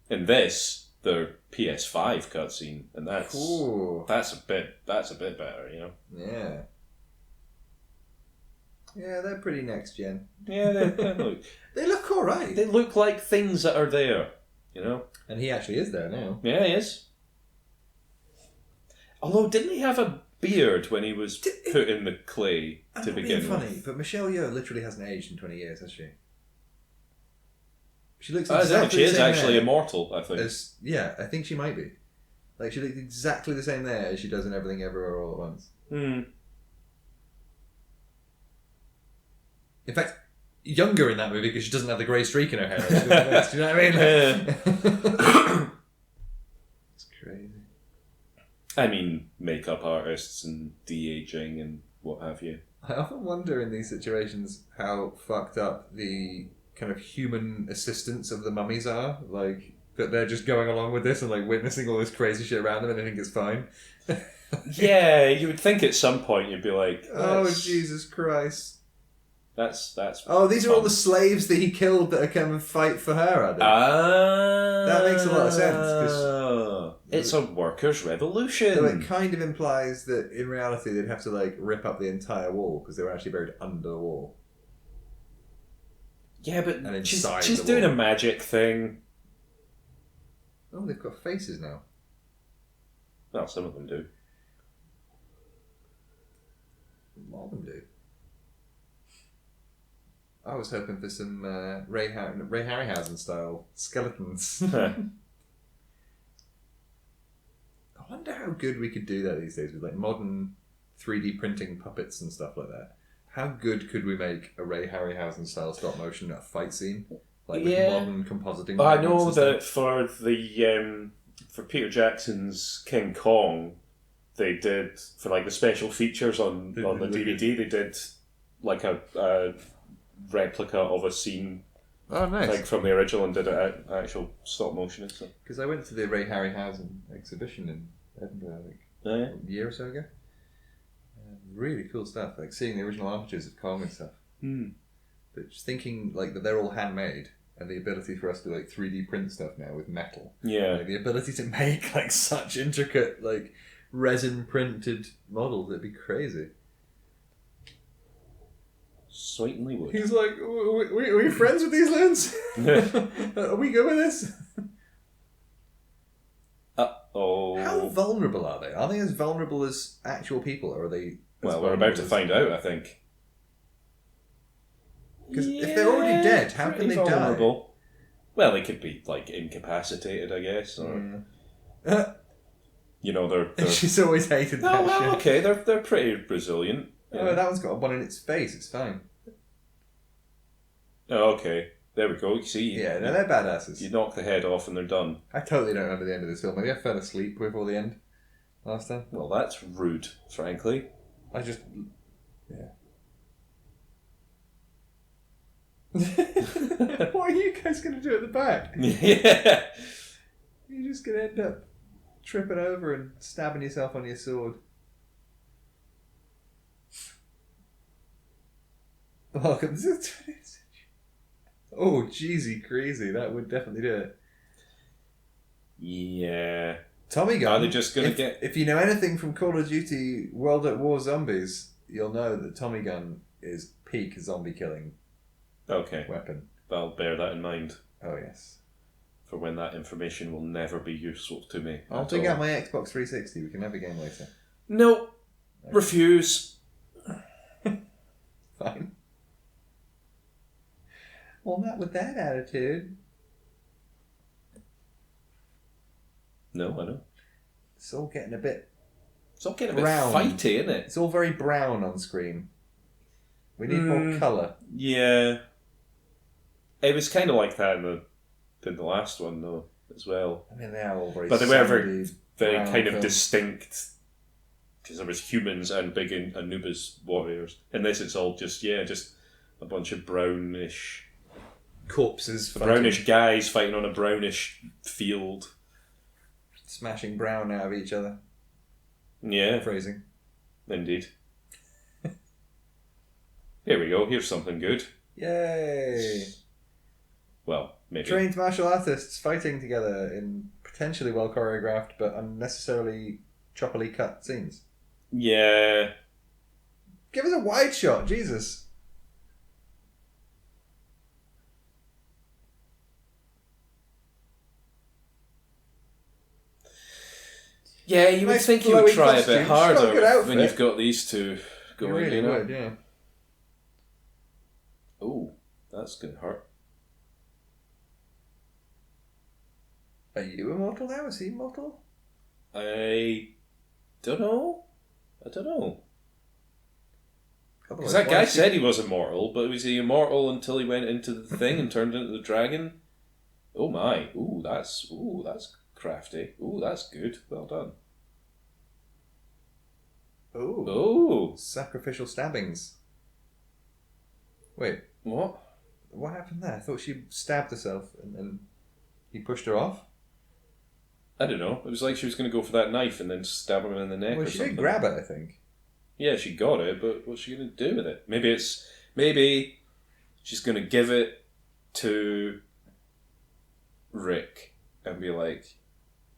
In this, they're PS5 cutscene, and that's a bit better, you know? Yeah. Yeah, they're pretty next gen. Yeah, they look alright. They look like things that are there, you know? And he actually is there now. Yeah, he is. Although, didn't he have a beard when he was put in the clay to begin with? Funny, but Michelle Yeoh literally hasn't aged in 20 years, has she? She looks exactly she is the same actually there immortal, I think. Yeah, I think she might be. Like, she looks exactly the same there as she does in Everything Everywhere All at Once. Hmm. In fact, younger in that movie because she doesn't have the grey streak in her hair. Do you know what I mean? Yeah. It's crazy. I mean, makeup artists and de-aging and what have you. I often wonder in these situations how fucked up the kind of human assistants of the mummies are. Like, that they're just going along with this and like witnessing all this crazy shit around them and they think it's fine. Yeah, you would think at some point you'd be like, oh, Jesus Christ. That's oh, these fun. are all the slaves that he killed that are come and fight for her, are they? That makes a lot of sense. Cause it's a workers' revolution. So it kind of implies that in reality they'd have to like rip up the entire wall because they were actually buried under the wall. Yeah, but she's the doing wall. a magic thing. Oh, they've got faces now. Well, some of them do. A lot of them do. I was hoping for some Ray Harryhausen style skeletons. I wonder how good we could do that these days with like modern 3D printing puppets and stuff like that. How good could we make a Ray Harryhausen style stop motion fight scene? Like with modern compositing. I know that for the for Peter Jackson's King Kong, they did for like the special features on the DVD. They did like a replica of a scene, like from the original, and did it actual stop motion and stuff. Because I went to the Ray Harryhausen exhibition in Edinburgh a year or so ago. Really cool stuff, like seeing the original armatures of Kong and stuff. But just thinking like that they're all handmade, and the ability for us to like 3D print stuff now with metal. Yeah, like, the ability to make like such intricate like resin printed models, it'd be crazy. Certainly would. He's like, are we friends with these loons? Are we good with this? Uh-oh. How vulnerable are they? Are they as vulnerable as actual people, or are they... Well, we're about to find out, I think. Because if they're already dead, how can they die? Well, they could be, like, incapacitated, I guess, or... you know, they're... She's always hated that shit. Okay, they're pretty resilient. Oh, that one's got a one in its face. It's fine. Oh, okay. There we go. You see? Yeah, no, they're badasses. You knock the head off and they're done. I totally don't remember the end of this film. Maybe I fell asleep before the end last time. Well, that's rude, frankly. I just... Yeah. What are you guys going to do at the back? Yeah. You're just going to end up tripping over and stabbing yourself on your sword. Welcome to the 20th century. Oh, jeezy crazy. That would definitely do it. Yeah. Tommy Gun. Are they just going to get... If you know anything from Call of Duty World at War Zombies, you'll know that Tommy Gun is peak zombie killing weapon. I'll bear that in mind. Oh, yes. For when that information will never be useful to me. I'll dig out my Xbox 360. We can have a game later. No. Okay. Refuse. Fine. Well, not with that attitude. No, I know. It's all getting a bit... It's all getting brown. a bit fighty, isn't it? It's all very brown on screen. We need more colour. Yeah. It was kind of like that in the last one, though, as well. I mean, they are all very... But they were very kind of films. distinct, because there was humans and big Anubis warriors. In this, it's all just a bunch of brownish... corpses. Brownish guys fighting on a brownish field. Smashing brown out of each other. Yeah. Phrasing. Indeed. Here we go. Here's something good. Yay! Well, maybe. Trained martial artists fighting together in potentially well choreographed but unnecessarily choppily cut scenes. Yeah. Give us a wide shot, Jesus. Yeah, you would Nice think you would flowy try a costume. bit She's got a good harder outfit. when you've got these two going. You really would, yeah. Oh, that's gonna hurt. Are you immortal now? Is he immortal? I don't know. Otherwise, Because that why guy is he- said he was immortal, but was he immortal until he went into the thing and turned into the dragon? Oh my! Ooh, that's crafty. Ooh, that's good. Well done. Ooh. Oh, Sacrificial stabbings. Wait, what? what happened there? I thought she stabbed herself and then he pushed her off. I don't know. It was like she was going to go for that knife and then stab him in the neck Well, or she something. did grab it, I think. Yeah, she got it, but what's she going to do with it? Maybe she's going to give it to Rick and be like,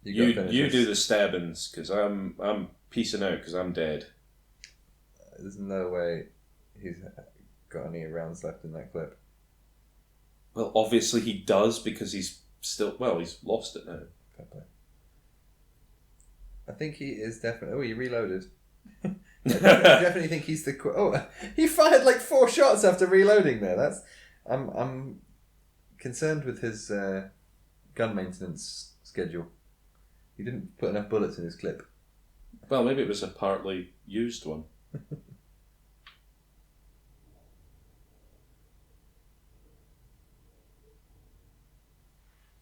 you do the stabbings because I'm peacing out because I'm dead. There's no way he's got any rounds left in that clip. Well, obviously he does because he's lost it now. Fair play. I think he is definitely. Oh, he reloaded. I definitely think he's the. He fired like 4 shots after reloading there. That's. I'm concerned with his gun maintenance schedule. He didn't put enough bullets in his clip. Well, maybe it was a partly used one.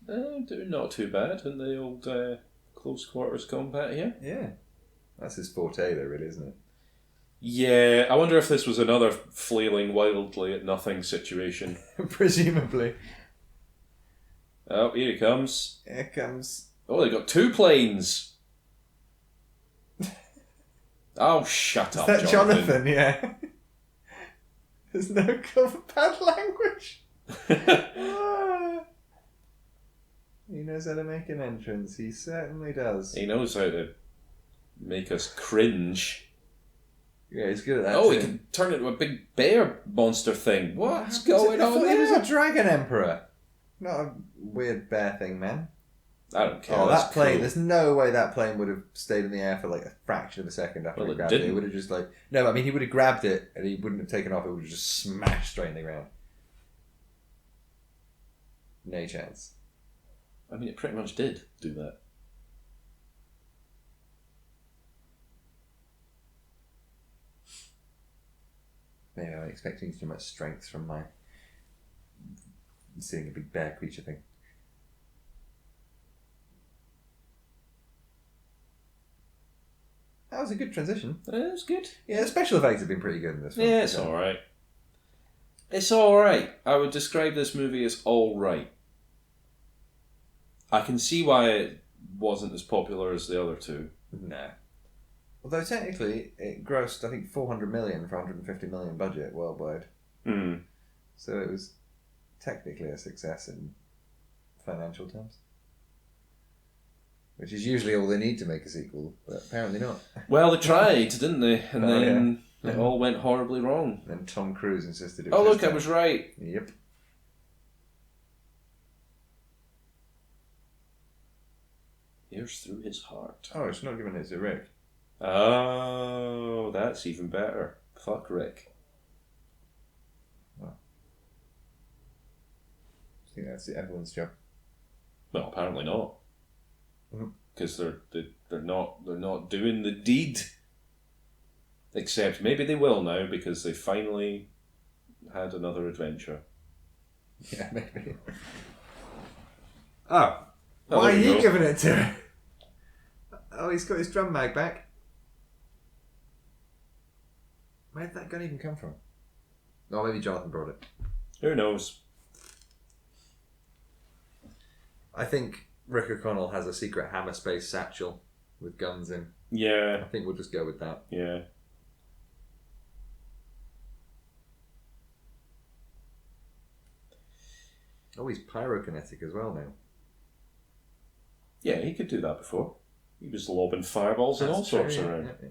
Doing not too bad in the old close quarters combat here. Yeah, that's his forte, though, really, isn't it? Yeah, I wonder if this was another flailing wildly at nothing situation. Presumably. Oh, here he comes. Here comes. Oh, they got 2 planes. Oh, shut up, Is that Jonathan. Jonathan? Yeah. There's no cover bad language. Ah. He knows how to make an entrance. He certainly does. He knows how to make us cringe. Yeah, he's good at that. Oh, too. he can turn into a big bear monster thing. What's I going on thought he was there? a dragon emperor. Not a weird bear thing, man. I don't care. Oh, That's that plane, cool. there's no way that plane would have stayed in the air for like a fraction of a second after Well, he it grabbed it. didn't. It would have just like... No, I mean, he would have grabbed it and he wouldn't have taken off. It would have just smashed straight in the ground. No chance. I mean, it pretty much did do that. Maybe I'm expecting too much strength from my seeing a big bear creature thing. That was a good transition. It was good. Yeah, the special effects have been pretty good in this one. Yeah, it's alright. It's alright. I would describe this movie as alright. I can see why it wasn't as popular as the other two. No. Although technically it grossed, I think, 400 million for 150 million budget worldwide. Hmm. So it was technically a success in financial terms. Which is usually all they need to make a sequel, but apparently not. Well, they tried, didn't they? And Oh, then yeah. it all went horribly wrong. And then Tom Cruise insisted it Oh, was look, his I was right. turn. Yep. Here's through his heart. Oh, it's not giving it to Rick. Oh, that's even better. Fuck Rick. I think that's everyone's job. Well, apparently not. Mhm. Because they're not doing the deed. Except maybe they will now because they finally had another adventure. Yeah, maybe. Oh. Oh, Why are there we you go. giving it to her? Oh, he's got his drum mag back. Where did that gun even come from? Oh, maybe Jonathan brought it. Who knows? I think Rick O'Connell has a secret hammer space satchel with guns in. Yeah. I think we'll just go with that. Yeah. Oh, he's pyrokinetic as well now. Yeah, he could do that before. He was lobbing fireballs and all sorts around. Yeah.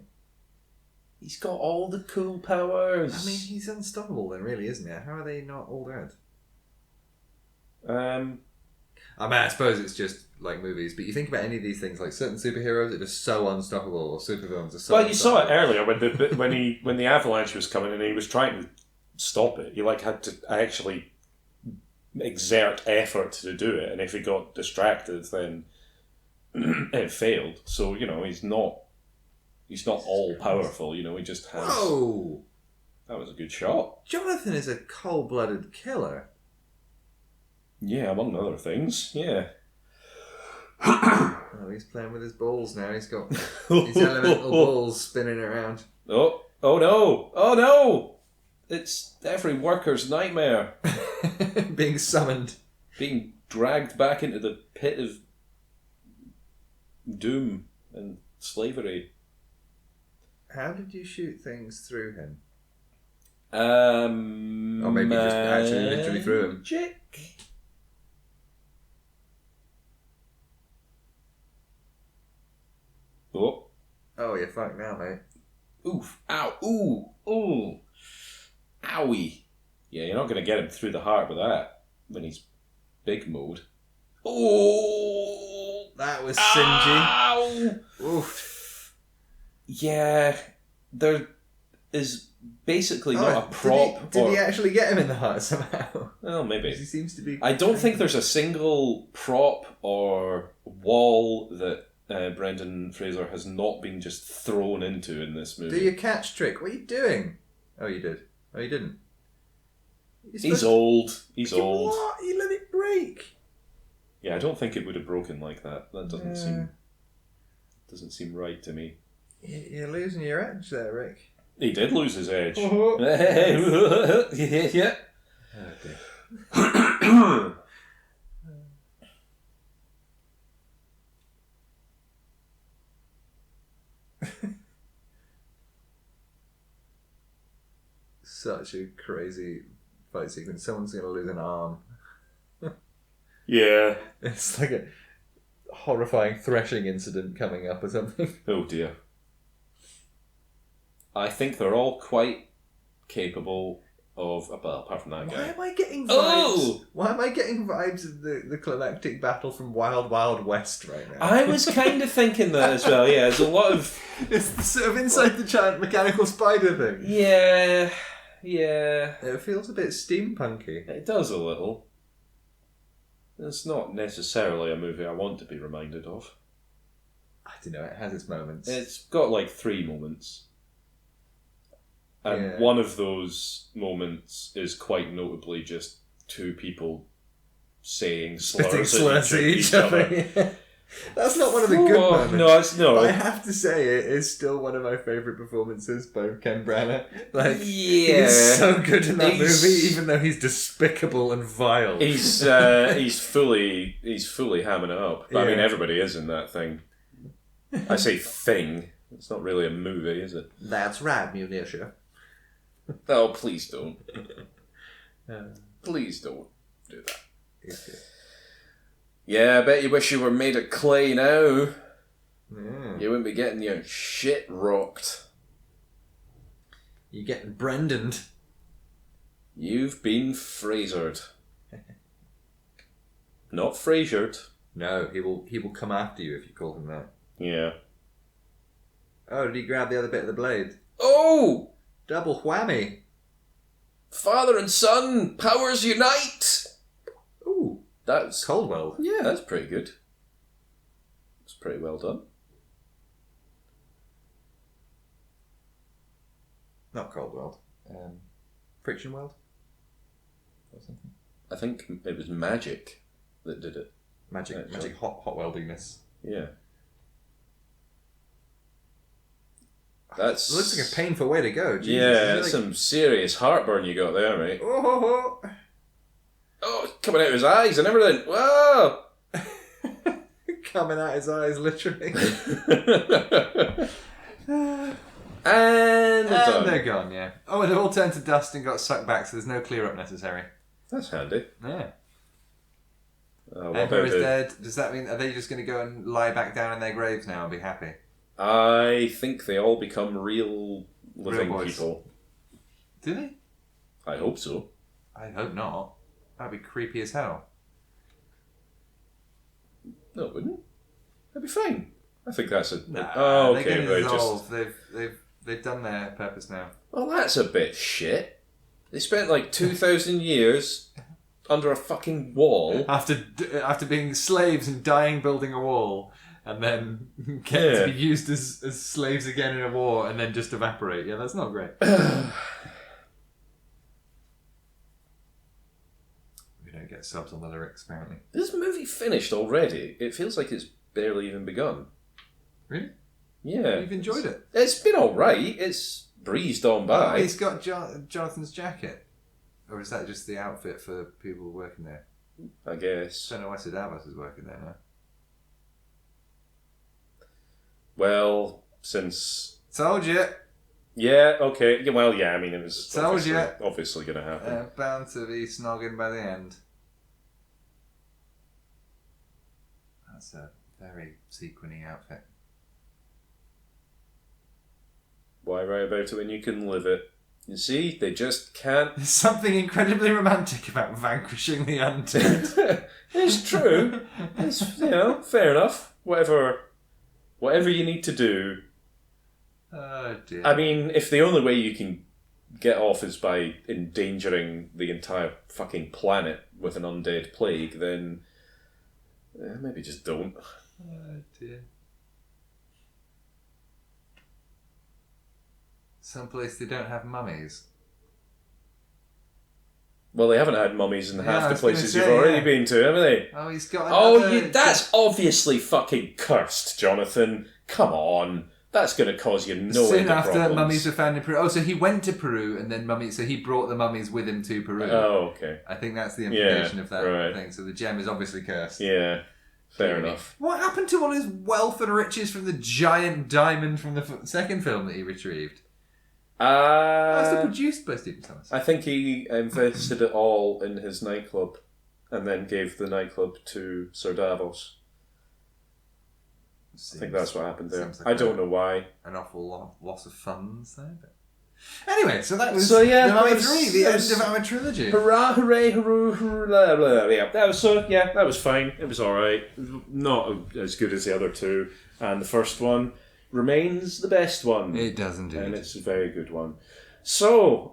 He's got all the cool powers. I mean, he's unstoppable then, really, isn't he? How are they not all dead? I mean, I suppose it's just like movies, but you think about any of these things, like certain superheroes are just so unstoppable, or supervillains are so. Well, you saw it earlier when the avalanche was coming and he was trying to stop it. He had to actually exert effort to do it, and if he got distracted, then it failed. So he's not all powerful. He just has. Whoa! That was a good shot. Jonathan is a cold-blooded killer. Yeah, among other things. Yeah. Oh, he's playing with his balls now. He's got his elemental balls spinning around. Oh no! Oh no! It's every worker's nightmare. Being summoned. Being dragged back into the pit of doom and slavery. How did you shoot things through him? Or maybe just actually literally through him. Magic. Oh, you're fucked now, mate. Oof. Ow. Ooh. Ooh. Owie. Yeah, you're not going to get him through the heart with that when he's big mode. Oh! That was singy. Ow! Oof. Yeah, there is basically not a prop. Did he actually get him in the heart somehow? Well, maybe. He seems to be... I don't think there's a single prop or wall that Brendan Fraser has not been just thrown into in this movie. Do your catch trick. What are you doing? Oh, you did. Oh, you didn't. He's old. He's old. What? You let it break. Yeah, I don't think it would have broken like that. That doesn't seem right to me. You're losing your edge there, Rick. He did lose his edge. Yeah. Oh, dear. Such a crazy fight sequence. Someone's going to lose an arm. Yeah. It's like a horrifying threshing incident coming up or something. Oh dear. I think they're all quite capable of... Well, apart from that guy. Why am I getting vibes? Oh! Why am I getting vibes of the climactic battle from Wild Wild West right now? I was kind of thinking that as well, yeah. There's a lot of... It's the sort of inside the giant mechanical spider thing. Yeah. It feels a bit steampunky. It does a little. It's not necessarily a movie I want to be reminded of. I don't know, it has its moments. It's got like 3 moments. And one of those moments is quite notably just 2 people saying slurs at each other. That's not one of the good moments. No. But I have to say, it is still one of my favourite performances by Ken Branagh. He's so good in that movie, even though he's despicable and vile. He's fully hamming it up. But I mean, everybody is in that thing. I say thing. It's not really a movie, is it? That's right, Munitia. Oh, please don't. Please don't do that. Okay. Yeah, I bet you wish you were made of clay now. Yeah. You wouldn't be getting your shit rocked. You're getting Brendaned. You've been Frasered. Not Frasiered. No, he will come after you if you call him that. Yeah. Oh, did he grab the other bit of the blade? Oh! Double whammy. Father and son, powers unite! Ooh. That's Coldwell. Yeah, that's pretty good. It's pretty well done. Not Coldwell. Friction Weld? Or something? I think it was Magic that did it. Magic hot weldingness. Yeah. That's... It looks like a painful way to go. Jesus. Yeah, that's some serious heartburn you got there, mate. Oh, Oh, coming out of his eyes and everything. Whoa! coming out his eyes, literally. And they're gone, yeah. Oh, and they've all turned to dust and got sucked back, so there's no clear up necessary. That's handy. Yeah. Emperor is dead. Does that mean, are they just going to go and lie back down in their graves now and be happy? I think they all become real living people. Do they? I hope so. I hope not. That'd be creepy as hell. No, it wouldn't. That'd be fine. I think that's a... Nah, oh, okay. They're They dissolve. They've done their purpose now. Well, that's a bit shit. They spent like 2,000 years under a fucking wall. After being slaves and dying building a wall, and then get to be used as slaves again in a war, and then just evaporate. Yeah, that's not great. We don't get subs on the lyrics, apparently. This movie finished already. It feels like it's barely even begun. Really? Yeah. You've enjoyed it? It's been alright. It's breezed on by. Oh, he's got Jonathan's jacket. Or is that just the outfit for people working there? I guess. I don't know why Davos is working there now. Well, since... Told you! Yeah, okay. Yeah, well, yeah, I mean, it was Told you. Obviously going to happen. Bound to be snogging by the end. That's a very sequiny outfit. Why write about it when you can live it? You see, they just can't... There's something incredibly romantic about vanquishing the undead. It's true. It's, fair enough. Whatever you need to do. Oh dear. I mean, if the only way you can get off is by endangering the entire fucking planet with an undead plague, then maybe just don't. Oh dear. Someplace they don't have mummies. Well, they haven't had mummies in half the places you've already been to, haven't they? Oh, he's got that's obviously fucking cursed, Jonathan. Come on. That's going to cause you no end of Soon after problems. mummies were found in Peru. Oh, so he went to Peru and then mummies... So he brought the mummies with him to Peru. Oh, okay. I think that's the implication of that right. thing. So the gem is obviously cursed. Yeah, fair enough. What happened to all his wealth and riches from the giant diamond from the second film that he retrieved? That's still produced by Stephen Thomas. I think he invested it all in his nightclub and then gave the nightclub to Sir Davos. I think that's what happened there. Like I don't know why. An awful loss of funds there. But... Anyway, so that was the Mummy 3, the end of our trilogy. Hurrah, hooray, hurrah, hurrah, blah, blah. Yeah, that was fine. It was alright. Not as good as the other two. And the first one remains the best one. It does indeed. And it's a very good one. So,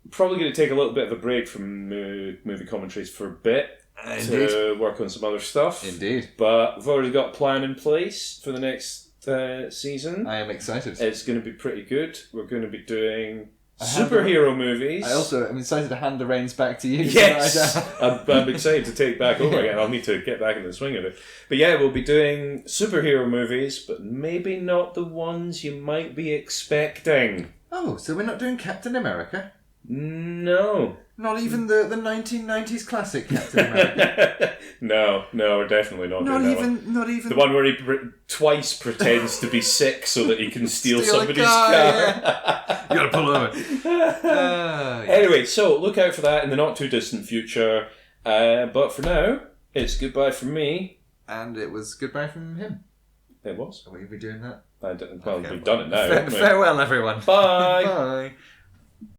probably going to take a little bit of a break from movie commentaries for a bit. Indeed. To work on some other stuff. Indeed. But we've already got a plan in place for the next season. I am excited. It's going to be pretty good. We're going to be doing superhero movies. I also am excited to hand the reins back to you. Yes! I'm excited to take back over again. I'll need to get back in the swing of it. But yeah, we'll be doing superhero movies, but maybe not the ones you might be expecting. Oh, so we're not doing Captain America? No. Not even the 1990s classic Captain America? No, we're definitely not doing that one. Not even... The one where he twice pretends to be sick so that he can steal somebody's car. Yeah. You gotta pull over. Yeah. Anyway, so look out for that in the not too distant future. But for now, it's goodbye from me. And it was goodbye from him. It was. Are we doing that? We've done it now. haven't we? Farewell, everyone. Bye. Bye.